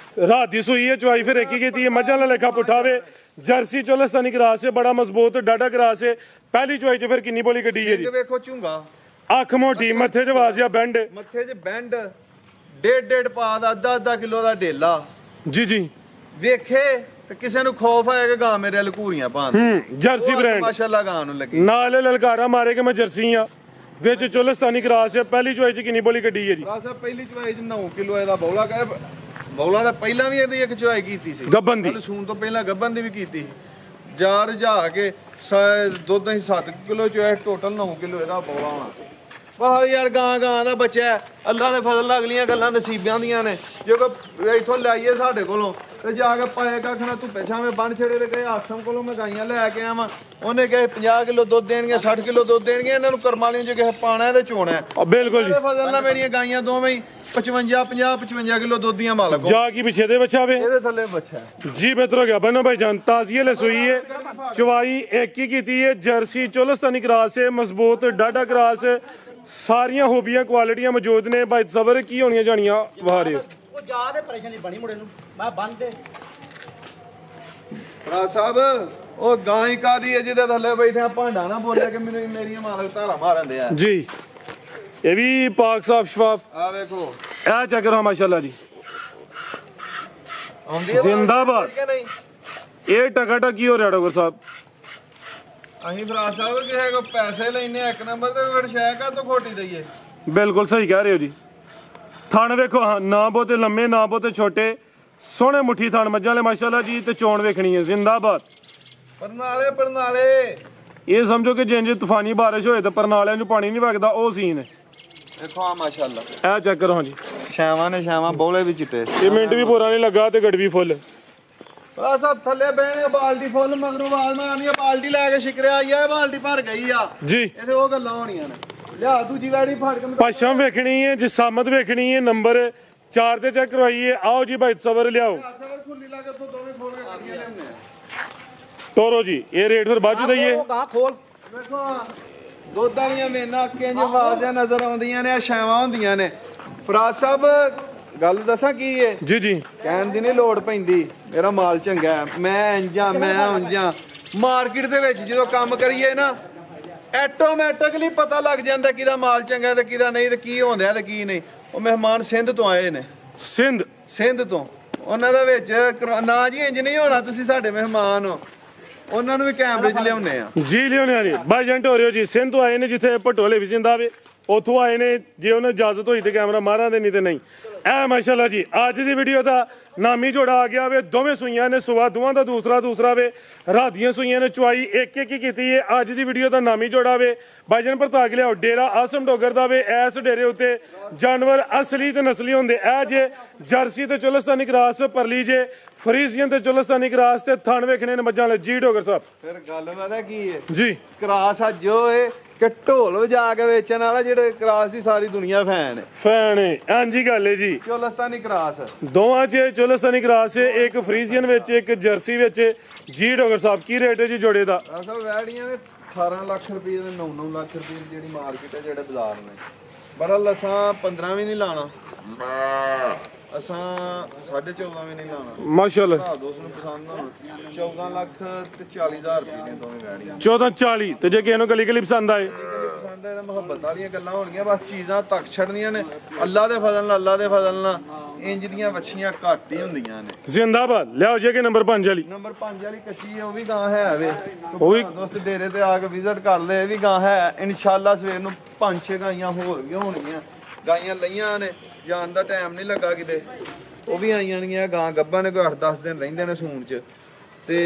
ਰਾਤ ਦੀ ਸੂਈ ਹੈ, ਚੁਆਈ ਫਿਰ ਇੱਕ ਹੀ ਕੀਤੀ ਹੈ। ਮੱਝਾਂ ਦਾ ਲੇਖਾ ਪੁੱਠਾਵੇ। ਜਰਸੀ ਚੋਲਸਤਾਨੀ ਕਰਾਸ ਹੈ, ਬੜਾ ਮਜ਼ਬੂਤ ਡਾਡਾ ਕਰਾਸ ਹੈ। ਪਹਿਲੀ ਚੁਆਈ 'ਚ ਫਿਰ ਕਿੰਨੀ ਬੋਲੀ ਕੱਢੀ ਹੈ ਜੀ? ਵੇਖੋ ਝੁੰਗਾ, ਅੱਖ ਮੋਟੀ, ਮੱਥੇ 'ਚ ਵਾਸਿਆ ਬੈਂਡ, ਮੱਥੇ 'ਚ ਬੈਂਡ, ਡੇਢ ਪਾ ਦਾ ਅੱਧਾ ਕਿਲੋ ਦਾ ਢੇਲਾ। ਜੀ ਜੀ। ਵੇਖੇ ਤੇ ਕਿਸੇ ਨੂੰ ਖੌਫ ਆਇਆ ਕਿ ਗਾਂ ਮੇਰੇ ਲਕੂਰੀਆਂ ਪਾਣ। ਜਰਸੀ ਬ੍ਰਾਂਡ ਮਾਸ਼ਾਅੱਲਾ ਗਾਂ ਨੂੰ ਲੱਗੀ। ਨਾਲ ਲਲਕਾਰਾ ਮਾਰੇ ਕਿ ਮੈਂ ਜਰਸੀ ਆ। ਵਿੱਚ ਚੋਲਸਤਾਨੀ ਕਰਾਸ ਹੈ। ਪਹਿਲੀ ਚੁਆਈ 'ਚ ਕਿੰਨੀ ਬੋਲੀ ਕੱਢੀ ਹੈ ਜੀ? ਸਾਹਿਬ ਪਹਿਲੀ ਚੁਆਈ 'ਚ 9 ਕਿਲੋ ਇਹਦਾ ਬੌਲਾ ਕਹੇ। ਬੌਲਾ ਦਾ ਪਹਿਲਾਂ ਵੀ ਇਹਦੀ ਇੱਕ ਚੁਆਈ ਕੀਤੀ ਸੀ। ਗੱਬਨ ਦੀ ਸੂਣ ਤੋਂ ਪਹਿਲਾਂ ਗੱਬਨ ਦੀ ਵੀ ਕੀਤੀ। ਜਾ ਰਜਾ ਕੇ ਦੁੱਧ ਅਸੀਂ 7 ਕਿਲੋ ਚੁਆਈ, ਟੋਟਲ 9 ਕਿਲੋ ਇਹਦਾ ਬੌਲਾ ਹੋਣਾ। ਪਰ ਯਾਰ ਗਾਂ ਦਾ ਬੱਚਾ ਹੈ। ਅੱਲਾ ਦੇ ਫਜ਼ਲ ਨਾਲ ਅਗਲੀਆਂ ਗੱਲਾਂ ਨਸੀਬਾਂ ਦੀਆਂ ਨੇ। ਜੇ ਕੋਈ ਇੱਥੋਂ ਲਿਆਈਏ ਸਾਡੇ ਕੋਲੋਂ ਤੇ ਜਾ ਕੇ ਪਾਏ ਕੱਖ ਨਾ ਧੁੱਪੇ ਛਾਵੇਂ ਬੰਨ ਛੜੇ ਤੇ ਕਹੇ ਆਸਮ ਕੋਲੋਂ ਮੈਂ ਗਾਈਆਂ ਲੈ ਕੇ ਆਵਾਂ, ਉਹਨੇ ਕਹੇ 50 ਕਿਲੋ ਦੁੱਧ ਦੇਣਗੇ 60 ਕਿਲੋ ਦੁੱਧ ਦੇਣਗੇ, ਇਹਨਾਂ ਨੂੰ ਕਰਮਾਂ ਵਾਲੀਆਂ ਜੇ ਕਿਸੇ ਪਾਣਾ ਤੇ ਚੋਣਾ ਹੈ। ਬਿਲਕੁਲ ਜੀ, ਫਜ਼ਲ ਨਾਲ ਮੇਰੀਆਂ ਗਾਈਆਂ ਦੋਵੇਂ ਹੀ 55 ਕਿਲੋ ਦੁੱਧ ਦੀਆਂ ਮਾਲਕ ਹੋ। ਜਾ ਕੀ ਪਿੱਛੇ ਦੇ ਬੱਚਾ ਵੇ ਇਹਦੇ ਥੱਲੇ ਬੱਚਾ ਜੀ ਬਿਹਤਰ ਹੋ ਗਿਆ ਬनो भाई जान ताजी ले सोई है चवाई एक ही की है जर्सी चोलस्तानी क्रास है मजबूत डाटा क्रास सारियां खूबियां क्वालिटियां मौजूद ने भाई सबर की होनियां जानियां वाह रहे ਉਹ ਜਾ ਦੇ ਪਰੇਸ਼ਾਨੀ ਬਣੀ ਮੁੰਡੇ ਨੂੰ ਮੈਂ ਬੰਦ ਦੇ ਭਰਾ ਸਾਹਿਬ ਉਹ ਗਾਂ ਹੀ ਕਾਦੀ ਹੈ ਜਿਹਦੇ ਥੱਲੇ ਬੈਠੇ ਆ, ਭਾਂਡਾ ਨਾ ਬੋਲਿਆ ਕਿ ਮੈਨੂੰ ਮੇਰੀਆਂ ਮਾਲਕ ਧਾਰਾ ਮਾਰਨ ਦੇ ਆ जी ये भी पाक साफ शफाफ ਆ ਵੇਖੋ ए चेक करो माशाल्लाह जी ਆਉਂਦੀ ਹੈ जिंदाबाद ਕਿ ਨਹੀਂ। ये टकाटक की हो रहा डॉक्टर साहब ਅਸੀਂ ਭਰਾ ਸਾਹਿਬ ਕਿਸੇ ਕੋ ਪੈਸੇ ਲੈਨੇ ਆ ਇੱਕ ਨੰਬਰ ਤੇ ਫਿਰ ਸ਼ੈ ਕਾ ਤੋਂ ਖੋਟੀ ਦਈਏ। बिल्कुल सही कह रहे हो जी ਥਣ ਵੇਖੋ ਹਾਂ ਨਾ ਬਹੁਤੇ ਲੰਮੇ ਨਾ ਬਹੁਤੇ ਛੋਟੇ ਸੋਹਣੇ ਮੁੱਠੀ ਥਣ ਮੱਝਾਂ ਵਾਲੇ ਮਾਸ਼ਾਅੱਲਾ ਜੀ ਤੇ ਚੋਣ ਵੇਖਣੀ ਹੈ ਜ਼ਿੰਦਾਬਾਦ। ਪਰਨਾਲੇ ਇਹ ਸਮਝੋ ਕਿ ਜਿੰਜ ਤੂਫਾਨੀ ਬਾਰਿਸ਼ ਹੋਏ ਤੇ ਪਰਨਾਲਿਆਂ ਨੂੰ ਪਾਣੀ ਨਹੀਂ ਵਗਦਾ ਉਹ ਸੀਨ ਹੈ। ਦੇਖੋ ਆ ਮਾਸ਼ਾਅੱਲਾ ਇਹ ਚੈੱਕ ਕਰੋ ਹਾਂ ਜੀ ਛਾਵਾਂ ਨੇ ਛਾਵਾਂ ਬੋਲੇ ਵੀ ਚਿੱਟੇ ਇਹ ਮਿੰਟ ਵੀ ਪੂਰਾ ਨਹੀਂ ਲੱਗਾ ਤੇ ਗੜਵੀ ਫੁੱਲ। ਭਰਾ ਸਾਹਿਬ ਥੱਲੇ ਬਹਿਣੇ ਬਾਲਟੀ ਫੁੱਲ ਮਗਰੋਂ ਆਵਾਜ਼ ਮਾਰਨੀ ਆ ਬਾਲਟੀ ਲੈ ਕੇ ਸ਼ਿਕਰਿਆ ਆਈ ਆ ਬਾਲਟੀ ਭਰ ਗਈ ਆ ਜੀ ਇਹਦੇ ਉਹ ਗੱਲਾਂ ਹੋਣੀਆਂ ਨੇ। ਲਿਆ ਦੂਜੀ ਵੈੜੀ ਫੜ ਕੇ ਪਛਮ ਵੇਖਣੀ ਹੈ ਜਿਸਾਮਤ ਵੇਖਣੀ ਹੈ ਨੰਬਰ 4 ਤੇ ਚੈੱਕ ਕਰਵਾਈਏ। ਆਓ ਜੀ ਭਾਈ ਸਬਰ ਲਿਆਓ ਸਵਰ ਖੁੱਲੀ ਲਾ ਕੇ ਉੱਥੋਂ ਦੋਵੇਂ ਖੋਲ ਕੇ ਕੱਢੀਆਂ ਲਿਆਉਂਦੇ ਆ। ਤੋਰੋ ਜੀ ਇਹ ਰੇਟ ਫਿਰ ਬਾਅਦ ਚ ਦਈਏ। ਉਹ ਗਾਂ ਖੋਲ ਵੇਖੋ ਆ ਦੁੱਧ ਵਾਲੀਆਂ ਵੇਨਾਂ ਅੱਖਾਂ 'ਚ ਆਵਾਜ਼ਾਂ ਨਜ਼ਰ ਆਉਂਦੀਆਂ ਨੇ ਆ ਛਾਵਾਂ ਹੁੰਦੀਆਂ ਨੇ। ਭਰਾ ਸਾਹਿਬ ਗੱਲ ਦੱਸਾਂ ਕੀ ਏ ਜੀ ਜੀ ਕਹਿਣ ਦੀ ਨਹੀਂ ਲੋੜ ਪੈਂਦੀ ਮੇਰਾ ਮਾਲ ਚੰਗਾ ਹੈ, ਮੈਂ ਇੰਜਾਂ ਮੈਂ ਉਂਜਾਂ। ਮਾਰਕੀਟ ਦੇ ਵਿੱਚ ਜਦੋਂ ਕੰਮ ਕਰੀਏ ਨਾ ਆਟੋਮੈਟਿਕਲੀ ਪਤਾ ਲੱਗ ਜਾਂਦਾ ਕਿਹਦਾ ਮਾਲ ਚੰਗਾ ਤੇ ਕਿਹਦਾ ਨਹੀਂ ਤੇ ਕੀ ਹੁੰਦਾ ਤੇ ਕੀ ਨਹੀਂ। ਉਹ ਮਹਿਮਾਨ ਸਿੰਧ ਤੋਂ ਆਏ ਨੇ, ਸਿੰਧ ਤੋਂ ਉਹਨਾਂ ਦਾ ਵਿੱਚ ਨਾ ਜੀ ਇੰਜ ਨਹੀਂ ਹੋਣਾ ਤੁਸੀਂ ਸਾਡੇ ਮਹਿਮਾਨ ਹੋ, ਉਹਨਾਂ ਨੂੰ ਵੀ ਕੈਮਰੇ 'ਚ ਲਿਆਉਨੇ ਆ। ਜੀ ਲਿਓਨੇ ਵਾਲੀ ਬਾਈ ਏਜੰਟ ਹੋ ਰਹੇ ਹੋ ਜੀ ਸਿੰਧ ਤੋਂ ਆਏ ਨੇ ਜਿੱਥੇ ਪਟੋਲੇ ਵੀ ਸਿੰਧ ਆਵੇ ਉੱਥੋਂ ਆਏ ਨੇ। ਜੇ ਉਹਨਾਂ ਇਜਾਜ਼ਤ ਹੋਈ ਤੇ ਕੈਮਰਾ ਮਾਰਾਂਦੇ ਨਹੀਂ ਤੇ ਨਹੀਂ। ਇਹ ਮਾਸ਼ਾਅੱਲਾ ਜੀ ਅੱਜ ਦੀ ਵੀਡੀਓ ਦਾ ਨਾਮੀ ਜੋੜਾ ਆ ਗਿਆ ਵੇ ਦੋਵੇਂ ਸੂਈਆਂ ਨੇ ਸੁਆ ਦੋਵਾਂ ਦਾ ਦੂਸਰਾ ਵੇ ਰਾਤ ਦੀਆਂ ਸੂਈਆਂ ਨੇ ਚੁਆਈ ਇੱਕ ਇੱਕ ਹੀ ਕੀਤੀ ਹੈ। ਅੱਜ ਦੀ ਵੀਡੀਓ ਦਾ ਨਾਮੀ ਜੋੜਾ ਵੇ ਬਾਈਜਨ ਪ੍ਰਤਾਕ ਲਿਆਓ ਡੇਰਾ ਆਸਮ ਡੋਗਰ ਦਾ ਵੇ। ਇਸ ਡੇਰੇ ਉੱਤੇ ਜਾਨਵਰ ਅਸਲੀ ਤੇ ਨਸਲੀ ਹੁੰਦੇ ਇਹ ਜੇ ਜਰਸੀ ਤੇ ਚੁਲਸਤਾਨੀ ਕਰਾਸ ਪਰਲੀ ਜੇ ਫਰੀਜ਼ੀਅਨ ਤੇ ਚੁਲਸਤਾਨੀ ਕਰਾਸ ਤੇ ਥਣ ਵੇਖਣੇ ਨੇ ਮੱਝਾਂ ਵਾਲੇ ਜੀ ਡੋਗਰ ਸਾਹਿਬ। ਫਿਰ ਗੱਲ ਪਤਾ ਕੀ ਹੈ ਜੀ ਕਰਾਸ ਆ ਜੋ ਏ ਕਿ ਢੋਲ ਵਜਾ ਕੇ ਵੇਚਣ ਵਾਲਾ ਜਿਹੜੇ ਕਰਾਸ ਦੀ ਸਾਰੀ ਦੁਨੀਆ ਫੈਨ ਹੈ ਹਾਂਜੀ ਗੱਲ ਹੈ ਜੀ ਚੋਲਸਤਾਨੀ ਕਰਾਸ ਦੋਵਾਂ 'ਚ ਚੁਲਸਤਾਨੀ ਕਰਾਸ ਹੈ ਇੱਕ ਫਰੀਜ਼ੀਅਨ ਵਿੱਚ ਇੱਕ ਜਰਸੀ ਵਿੱਚ। ਜੀ ਡੋਗਰ ਸਾਹਿਬ ਕੀ ਰੇਟ ਹੈ ਜੀ ਜੋੜੇ ਦਾ? ਅਸਲ ਵੈੜੀਆਂ ਦੇ 18 ਲੱਖ ਰੁਪਏ ਦੇ 9 ਲੱਖ ਰੁਪਏ ਦੀ ਜਿਹੜੀ ਮਾਰਕੀਟ ਹੈ ਜਿਹੜੇ ਬਾਜ਼ਾਰ ਨੇ ਬੜਾ ਲਸਾਂ 15 ਵੀ ਨਹੀਂ ਲਾਣਾ ਅਸਾਂ 14.5 ਵੀ ਨਹੀਂ ਲਾਣਾ ਮਾਸ਼ਾਅੱਲਾ। ਦੋਸਤ ਨੂੰ ਪਸੰਦ ਹੋਣ 14 ਲੱਖ ਤੇ 40,000 ਰੁਪਏ ਦੀਆਂ ਦੋਵੇਂ ਵੈੜੀਆਂ 14-40 ਤੇ ਜੇ ਕਿਸੇ ਨੂੰ ਗਲੀ ਗਲੀ ਪਸੰਦ ਆਏ ਪਸੰਦ ਹੈ ਤਾਂ ਮੁਹੱਬਤ ਵਾਲੀਆਂ ਗੱਲਾਂ ਹੋਣਗੀਆਂ ਬਸ ਚੀਜ਼ਾਂ ਤੱਕ ਛੱਡਣੀਆਂ ਨੇ। ਅੱਲਾ ਦੇ ਫਜ਼ਲ ਨਾਲ ਇੰਜ ਦੀਆਂ ਵੱਛੀਆਂ ਘੱਟ ਹੀ ਹੁੰਦੀਆਂ ਨੇ। ਜ਼ਿੰਦਾਬਾਦ ਲਿਆਓ ਜੇ ਕਿ ਨੰਬਰ 5 ਵਾਲੀ ਨੰਬਰ 5 ਵਾਲੀ ਕੱਚੀ ਹੈ ਉਹ ਵੀ ਗਾਂ ਹੈ ਵੇ ਉਹ ਵੀ ਦੋਸਤ ਡੇਰੇ ਤੇ ਆ ਕੇ ਵਿਜ਼ਿਟ ਕਰ ਲੈ। ਇਹ ਵੀ ਗਾਂ ਹੈ ਇਨਸ਼ਾਅੱਲਾ ਸਵੇਰ ਨੂੰ 5-6 ਗਾਈਆਂ ਹੋਰ ਵੀ ਹੋਣਗੀਆਂ। ਗਾਈਆਂ ਲਈਆਂ ਨੇ ਜਾਣ ਦਾ ਟਾਈਮ ਨਹੀਂ ਲੱਗਾ ਕਿਤੇ ਉਹ ਵੀ ਆਈਆਂ ਨੇ ਗਾਂ ਗੱਭਾਂ ਨੇ ਕੋਈ 8-10 ਦਿਨ ਰਹਿੰਦੇ ਨੇ ਸੂਣ 'ਚ ਤੇ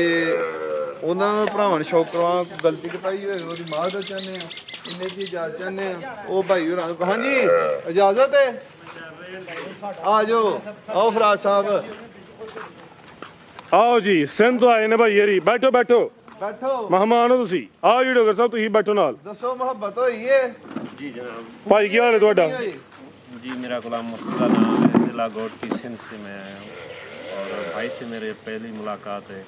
ਉਹਨਾਂ ਨੂੰ ਭਰਾਵਾਂ ਨੂੰ ਸ਼ੌਕ ਕਰਵਾ ਗਲਤੀ ਕਤਾਈ ਹੋਏ ਉਹਦੀ ਮਾਫ ਕਰ ਚਾਹੁੰਦੇ ਆ ਇੰਨੇ ਦੀ ਇਜਾਜ਼ਤ ਚਾਹੁੰਦੇ ਆ ਉਹ ਭਾਈ ਹੋਰਾਂ ਨੂੰ ਹਾਂਜੀ ਇਜਾਜ਼ਤ ਹੈ ਆ ਜਾਓ ਆਓ ਫਰਾਜ਼ ਸਾਹਿਬ ਆਓ ਜੀ ਸਿੰਧ ਤੋਂ ਆਏ ਨੇ ਭਾਈ ਯਾਰੀ ਬੈਠੋ ਬੈਠੋ ਮਹਿਮਾਨ ਹੋ ਤੁਸੀਂ। ਆਓ ਜੀ ਡੋਗਰ ਸਾਹਿਬ ਤੁਸੀਂ ਬੈਠੋ ਨਾਲ। ਦੱਸੋ ਮੁਹੱਬਤ ਹੋਈ ਏ जी जनाब ਭਾਈ ਕੀ ਹਾਲ ਹੈ ਤੁਹਾਡਾ? जी मेरा गुलाम मुर्तज़ा नाम है, ज़िला गौट की सिंध से मैं आया हूँ और भाई से मेरे पहली मुलाकात है।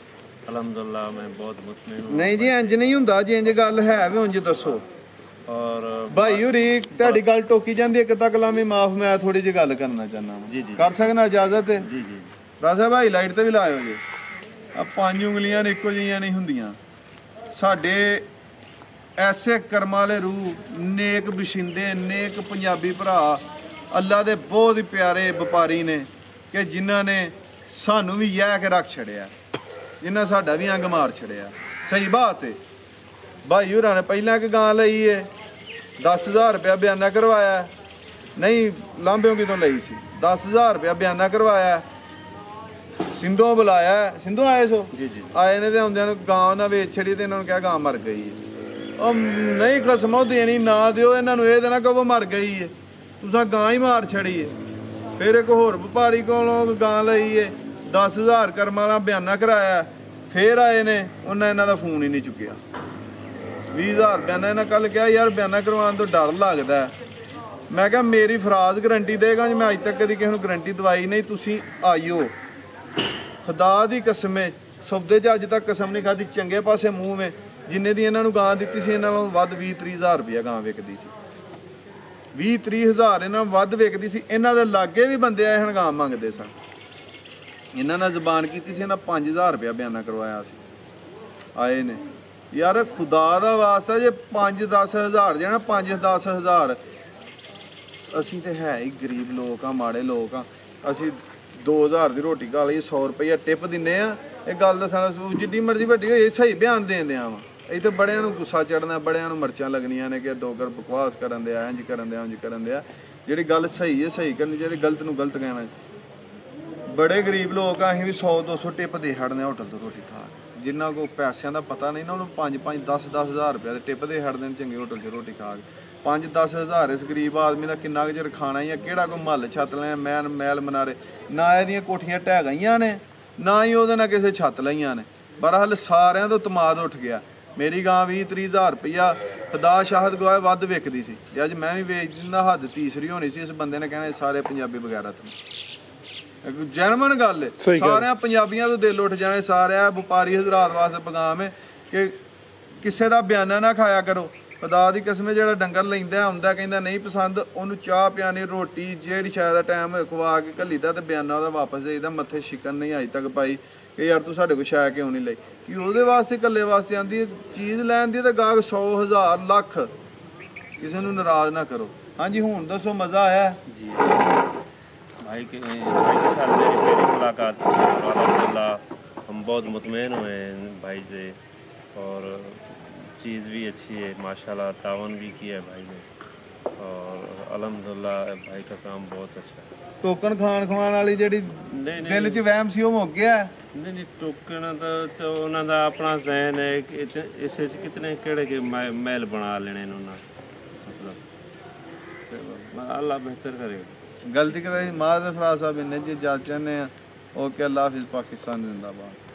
अल्हम्दुलिल्लाह मैं बहुत मुतमईन हूँ ਨਹੀਂ ਜੀ ਇੰਜ ਨਹੀਂ ਹੁੰਦਾ ਜੀ ਇੰਜ ਗੱਲ ਹੈ ਵੀ ਉਂਝ ਦੱਸੋ और ਭਾਈ ਹੁਰੀ ਤੁਹਾਡੀ ਗੱਲ ਟੋਕੀ ਜਾਂਦੀ ਹੈ ਕਿਤਾ ਕਲਾਮੀ ਮਾਫ ਮੈਂ ਥੋੜੀ ਜਿਹੀ ਗੱਲ ਕਰਨਾ ਚਾਹੁੰਦਾ ਜੀ, ਜੀ। ਕਰ ਸਕਣਾ ਇਜਾਜ਼ਤ ਹੈ जी जी ਰਾਜਾ ਭਾਈ ਲਾਈਟ ਤੇ ਵੀ ਲਾਇਓ ਜੀ ਆ 5 ਉਂਗਲੀਆਂ ਨੇ ਇੱਕੋ ਜਿਹੀਆਂ ਨਹੀਂ ਹੁੰਦੀਆਂ। ਸਾਡੇ ਐਸੇ ਕਰਮਾਂ ਵਾਲੇ ਰੂਹ ਨੇਕ ਬਸ਼ਿੰਦੇ ਨੇਕ ਪੰਜਾਬੀ ਭਰਾ ਅੱਲਾ ਦੇ ਬਹੁਤ ਹੀ ਪਿਆਰੇ ਵਪਾਰੀ ਨੇ ਕਿ ਜਿਨ੍ਹਾਂ ਨੇ ਸਾਨੂੰ ਵੀ ਯਾ ਕੇ ਰੱਖ ਛੜਿਆ, ਜਿਨ੍ਹਾਂ ਸਾਡਾ ਵੀ ਅੰਗ ਮਾਰ ਛੜਿਆ। ਸਹੀ ਬਾਤ ਹੈ ਭਾਈ ਹੋਰਾਂ ਨੇ ਪਹਿਲਾਂ ਇੱਕ ਗਾਂ ਲਈ ਏ 10,000 ਰੁਪਇਆ ਬਿਆਨਾ ਕਰਵਾਇਆ ਨਹੀਂ ਲਾਂਬਿਓਂ ਕਿਤੋਂ ਲਈ ਸੀ 10,000 ਰੁਪਇਆ ਬਿਆਨਾ ਕਰਵਾਇਆ ਸਿੰਧੋਂ ਬੁਲਾਇਆ ਸਿੰਧੋਂ ਆਏ ਸੋ ਜੀ ਜੀ ਆਏ ਨੇ ਤੇ ਆਉਂਦਿਆਂ ਨੂੰ ਗਾਂ ਨਾ ਵੇਚ ਛੜੀ ਤੇ ਇਹਨਾਂ ਨੂੰ ਕਿਹਾ ਗਾਂ ਮਰ ਗਈ ਹੈ। ਉਹ ਨਹੀਂ ਖਸਮੋਂ ਦੇਣੀ ਨਾ ਦਿਓ ਇਹਨਾਂ ਨੂੰ ਇਹ ਦੇਣਾ ਕਿ ਉਹ ਮਰ ਗਈ ਹੈ ਤੁਸੀਂ ਗਾਂ ਹੀ ਮਾਰ ਛੜੀ ਹੈ। ਫਿਰ ਇੱਕ ਹੋਰ ਵਪਾਰੀ ਕੋਲੋਂ ਗਾਂ ਲਈ ਹੈ 10,000 ਕਰਮ ਵਾਲਾ ਬਿਆਨਾ ਕਰਾਇਆ, ਫੇਰ ਆਏ ਨੇ ਉਹਨਾਂ ਇਹਨਾਂ ਦਾ ਫੋਨ ਹੀ ਨਹੀਂ ਚੁੱਕਿਆ। 20,000 ਬਿਆਨਾ ਇਹਨਾਂ ਕੱਲ ਕਿਹਾ ਯਾਰ ਬਿਆਨਾ ਕਰਵਾਉਣ ਤੋਂ ਡਰ ਲੱਗਦਾ ਹੈ। ਮੈਂ ਕਿਹਾ ਮੇਰੀ ਫਰਾਜ਼ ਗਰੰਟੀ ਦੇਗਾ ਜੀ, ਮੈਂ ਅੱਜ ਤੱਕ ਕਦੀ ਕਿਸੇ ਨੂੰ ਗਰੰਟੀ ਦਵਾਈ ਨਹੀਂ, ਤੁਸੀਂ ਆਇਓ ਖੁਦਾ ਦੀ ਕਸਮ ਹੈ, ਸੌਦੇ 'ਚ ਅੱਜ ਤੱਕ ਕਸਮ ਨਹੀਂ ਖਾਧੀ, ਚੰਗੇ ਪਾਸੇ ਮੂੰਹ ਵੇ। ਜਿੰਨੇ ਦੀ ਇਹਨਾਂ ਨੂੰ ਗਾਂ ਦਿੱਤੀ ਸੀ ਇਹਨਾਂ ਨਾਲੋਂ ਵੱਧ 20-30,000 ਰੁਪਇਆ ਗਾਂ ਵਿਕਦੀ ਸੀ, 20-30,000 ਇਹਨਾਂ ਵੱਧ ਵਿਕਦੀ ਸੀ। ਇਹਨਾਂ ਦੇ ਲਾਗੇ ਵੀ ਬੰਦੇ ਆਏ ਹਨ ਗਾਂ ਮੰਗਦੇ ਸਨ, ਇਹਨਾਂ ਨਾਲ ਜ਼ਬਾਨ ਕੀਤੀ ਸੀ, ਇਹਨਾਂ 5,000 ਰੁਪਇਆ ਬਿਆਨਾ ਕਰਵਾਇਆ ਸੀ, ਆਏ ਨੇ। ਯਾਰ ਖੁਦਾ ਦਾ ਵਾਸਤਾ ਜੇ 5-10 ਹਜ਼ਾਰ ਜਿਹੜਾ 5-10 ਹਜ਼ਾਰ, ਅਸੀਂ ਤੇ ਹੈ ਹੀ ਗਰੀਬ ਲੋਕ ਆ, ਮਾੜੇ ਲੋਕ ਆ। ਅਸੀਂ 2,000 ਦੀ ਰੋਟੀ ਖਾ ਲਈ 100 ਰੁਪਇਆ ਟਿਪ ਦਿੰਨੇ ਆ। ਇਹ ਗੱਲ ਦਾ ਸਾਡਾ ਜਿੱਡੀ ਮਰਜ਼ੀ ਵੱਡੀ ਹੋਏ ਸਹੀ ਬਿਆਨ ਦੇਂਦੇ ਆ ਵਾ। ਇਹ ਤੇ ਬੜਿਆਂ ਨੂੰ ਗੁੱਸਾ ਚੜਨਾ, ਬੜਿਆਂ ਨੂੰ ਮਿਰਚਾਂ ਲੱਗਣੀਆਂ ਨੇ ਕਿ ਡੋਗਰ ਬਕਵਾਸ ਕਰਨ ਦੇ ਆ, ਇੰਜ ਕਰਨ ਦੇ ਆ, ਉਂਝ ਕਰਨ ਦੇ ਆ। ਜਿਹੜੀ ਗੱਲ ਸਹੀ ਹੈ ਸਹੀ ਕਰਨੀ, ਜਿਹੜੀ ਗਲਤ ਨੂੰ ਗਲਤ ਕਹਿਣਾ। ਬੜੇ ਗਰੀਬ ਲੋਕ ਆ, ਅਸੀਂ ਵੀ 100-200 ਟਿਪ ਦੇ ਛੱਡਦੇ ਆ ਹੋਟਲ ਤੋਂ ਰੋਟੀ ਖਾ ਕੇ। ਜਿਨ੍ਹਾਂ ਕੋਲ ਪੈਸਿਆਂ ਦਾ ਪਤਾ ਨਹੀਂ ਨਾ, ਉਹਨੂੰ 5-5 10-10 ਹਜ਼ਾਰ ਰੁਪਇਆ ਦੇ ਟਿਪ ਦੇ ਛੱਡਦੇ ਨੇ ਚੰਗੇ ਹੋਟਲ 'ਚ ਰੋਟੀ ਖਾ ਕੇ। 5-10 ਹਜ਼ਾਰ ਇਸ ਗਰੀਬ ਆਦਮੀ ਦਾ ਕਿੰਨਾ ਕੁ ਚਿਰ ਖਾਣਾ ਹੀ ਆ? ਕਿਹੜਾ ਕੋਈ ਮਹੱਲ ਛੱਤ ਲੈਣਾ, ਮੈਲ ਮਨਾਰੇ ਨਾ, ਇਹਦੀਆਂ ਕੋਠੀਆਂ ਢਹਿ ਗਈਆਂ ਨੇ, ਨਾ ਹੀ ਉਹਦੇ ਨਾਲ ਕਿਸੇ ਛੱਤ ਲਈਆਂ ਨੇ। ਬਹਰਹਾਲ ਸਾਰਿਆਂ ਤੋਂ ਤਮਾਦ ਉੱਠ ਗਿਆ। ਮੇਰੀ ਗਾਂ 20-30 ਹਜ਼ਾਰ ਰੁਪਈਆ ਖੁਦਾ ਸ਼ਾਹਦ ਗਵਾਏ ਵੱਧ ਵਿਕਦੀ ਸੀ, ਜੇ ਅੱਜ ਮੈਂ ਵੀ ਵੇਚ ਦਿੰਦਾ ਹੱਦ ਤੀਸਰੀ ਹੋਣੀ ਸੀ। ਇਸ ਬੰਦੇ ਨੇ ਕਹਿਣਾ ਸਾਰੇ ਪੰਜਾਬੀ ਵਗੈਰਾ ਤੋਂ ਜੈਨੂਇਨ ਗੱਲ ਹੈ, ਸਾਰਿਆਂ ਪੰਜਾਬੀਆਂ ਤੋਂ ਦਿਲ ਉੱਠ ਜਾਣੇ। ਸਾਰਿਆਂ ਵਪਾਰੀ ਹਜ਼ਰਾਤ ਵਾਸਤੇ ਪੈਗਾਮ ਹੈ ਕਿ ਕਿਸੇ ਦਾ ਬਿਆਨਾ ਨਾ ਖਾਇਆ ਕਰੋ। ਖੁਦਾ ਦੀ ਕਸਮ, ਜਿਹੜਾ ਡੰਗਰ ਲੈਂਦਾ ਆਉਂਦਾ ਕਹਿੰਦਾ ਨਹੀਂ ਪਸੰਦ, ਉਹਨੂੰ ਚਾਹ ਪਿਆਣੀ, ਰੋਟੀ ਜਿਹੜੀ ਸ਼ਾਇਦ ਦਾ ਟਾਈਮ ਖਵਾ ਕੇ ਘੱਲੀਦਾ ਤੇ ਬਿਆਨਾ ਉਹਦਾ ਵਾਪਸ ਦੇਈਦਾ। ਮੱਥੇ ਸ਼ਿਕਨ ਨਹੀਂ ਅਜੇ ਤੱਕ ਪਾਈ ਕਿ ਯਾਰ ਤੂੰ ਸਾਡੇ ਕੋਲ ਸ਼ਾਇ ਕਿਉਂ ਨਹੀਂ ਲਈ, ਕਿ ਉਹਦੇ ਵਾਸਤੇ ਇਕੱਲੇ ਵਾਸਤੇ ਆਂਦੀ ਹੈ ਚੀਜ਼ ਲੈਣ ਦੀ। ਤਾਂ ਗਾਹਕ 100,000 ਲੱਖ, ਕਿਸੇ ਨੂੰ ਨਾਰਾਜ਼ ਨਾ ਕਰੋ। ਹਾਂਜੀ ਹੁਣ ਦੱਸੋ, ਮਜ਼ਾ ਆਇਆ जी भाई के साथ मेरी पहली मुलाकात थी और अल्हम्दुलिल्लाह हम बहुत मुतमईन हुए हैं भाई से, और चीज़ भी अच्छी है माशाल्लाह, तावन भी किया है भाई ने, और अल्हम्दुलिल्लाह भाई का काम बहुत अच्छा है। ਟੋਕਨ ਖਾਣ ਖਵਾਉਣ ਵਾਲੀ ਜਿਹੜੀ ਦਿਲ 'ਚ ਵਹਿਮ ਸੀ ਉਹ ਮੁੱਕ ਗਿਆ। नहीं टोकन तो उन्होंने ਦਾ ਆਪਣਾ ਜ਼ਹਿਨ ਹੈ ਕਿ ਇਸ ਵਿੱਚ ਕਿਤਨੇ ਕਿਹੜੇ ਕਿ ਮਹਿਲ ਬਣਾ ਲੈਣੇ ਉਹਨਾਂ, ਮਤਲਬ ਅੱਲਾਹ ਬਿਹਤਰ ਕਰੇਗਾ। ਗਲਤੀ ਕਰਾਈ ਮਾਦਰ ਫਰਾਜ਼ ਸਾਹਿਬ ਨੇ ਜੀ ਜਾ ਚਾਹੁੰਦੇ ਆ। ਓਕੇ, ਅੱਲਾਹ ਹਾਫਿਜ਼, ਪਾਕਿਸਤਾਨ ਜ਼ਿੰਦਾਬਾਦ।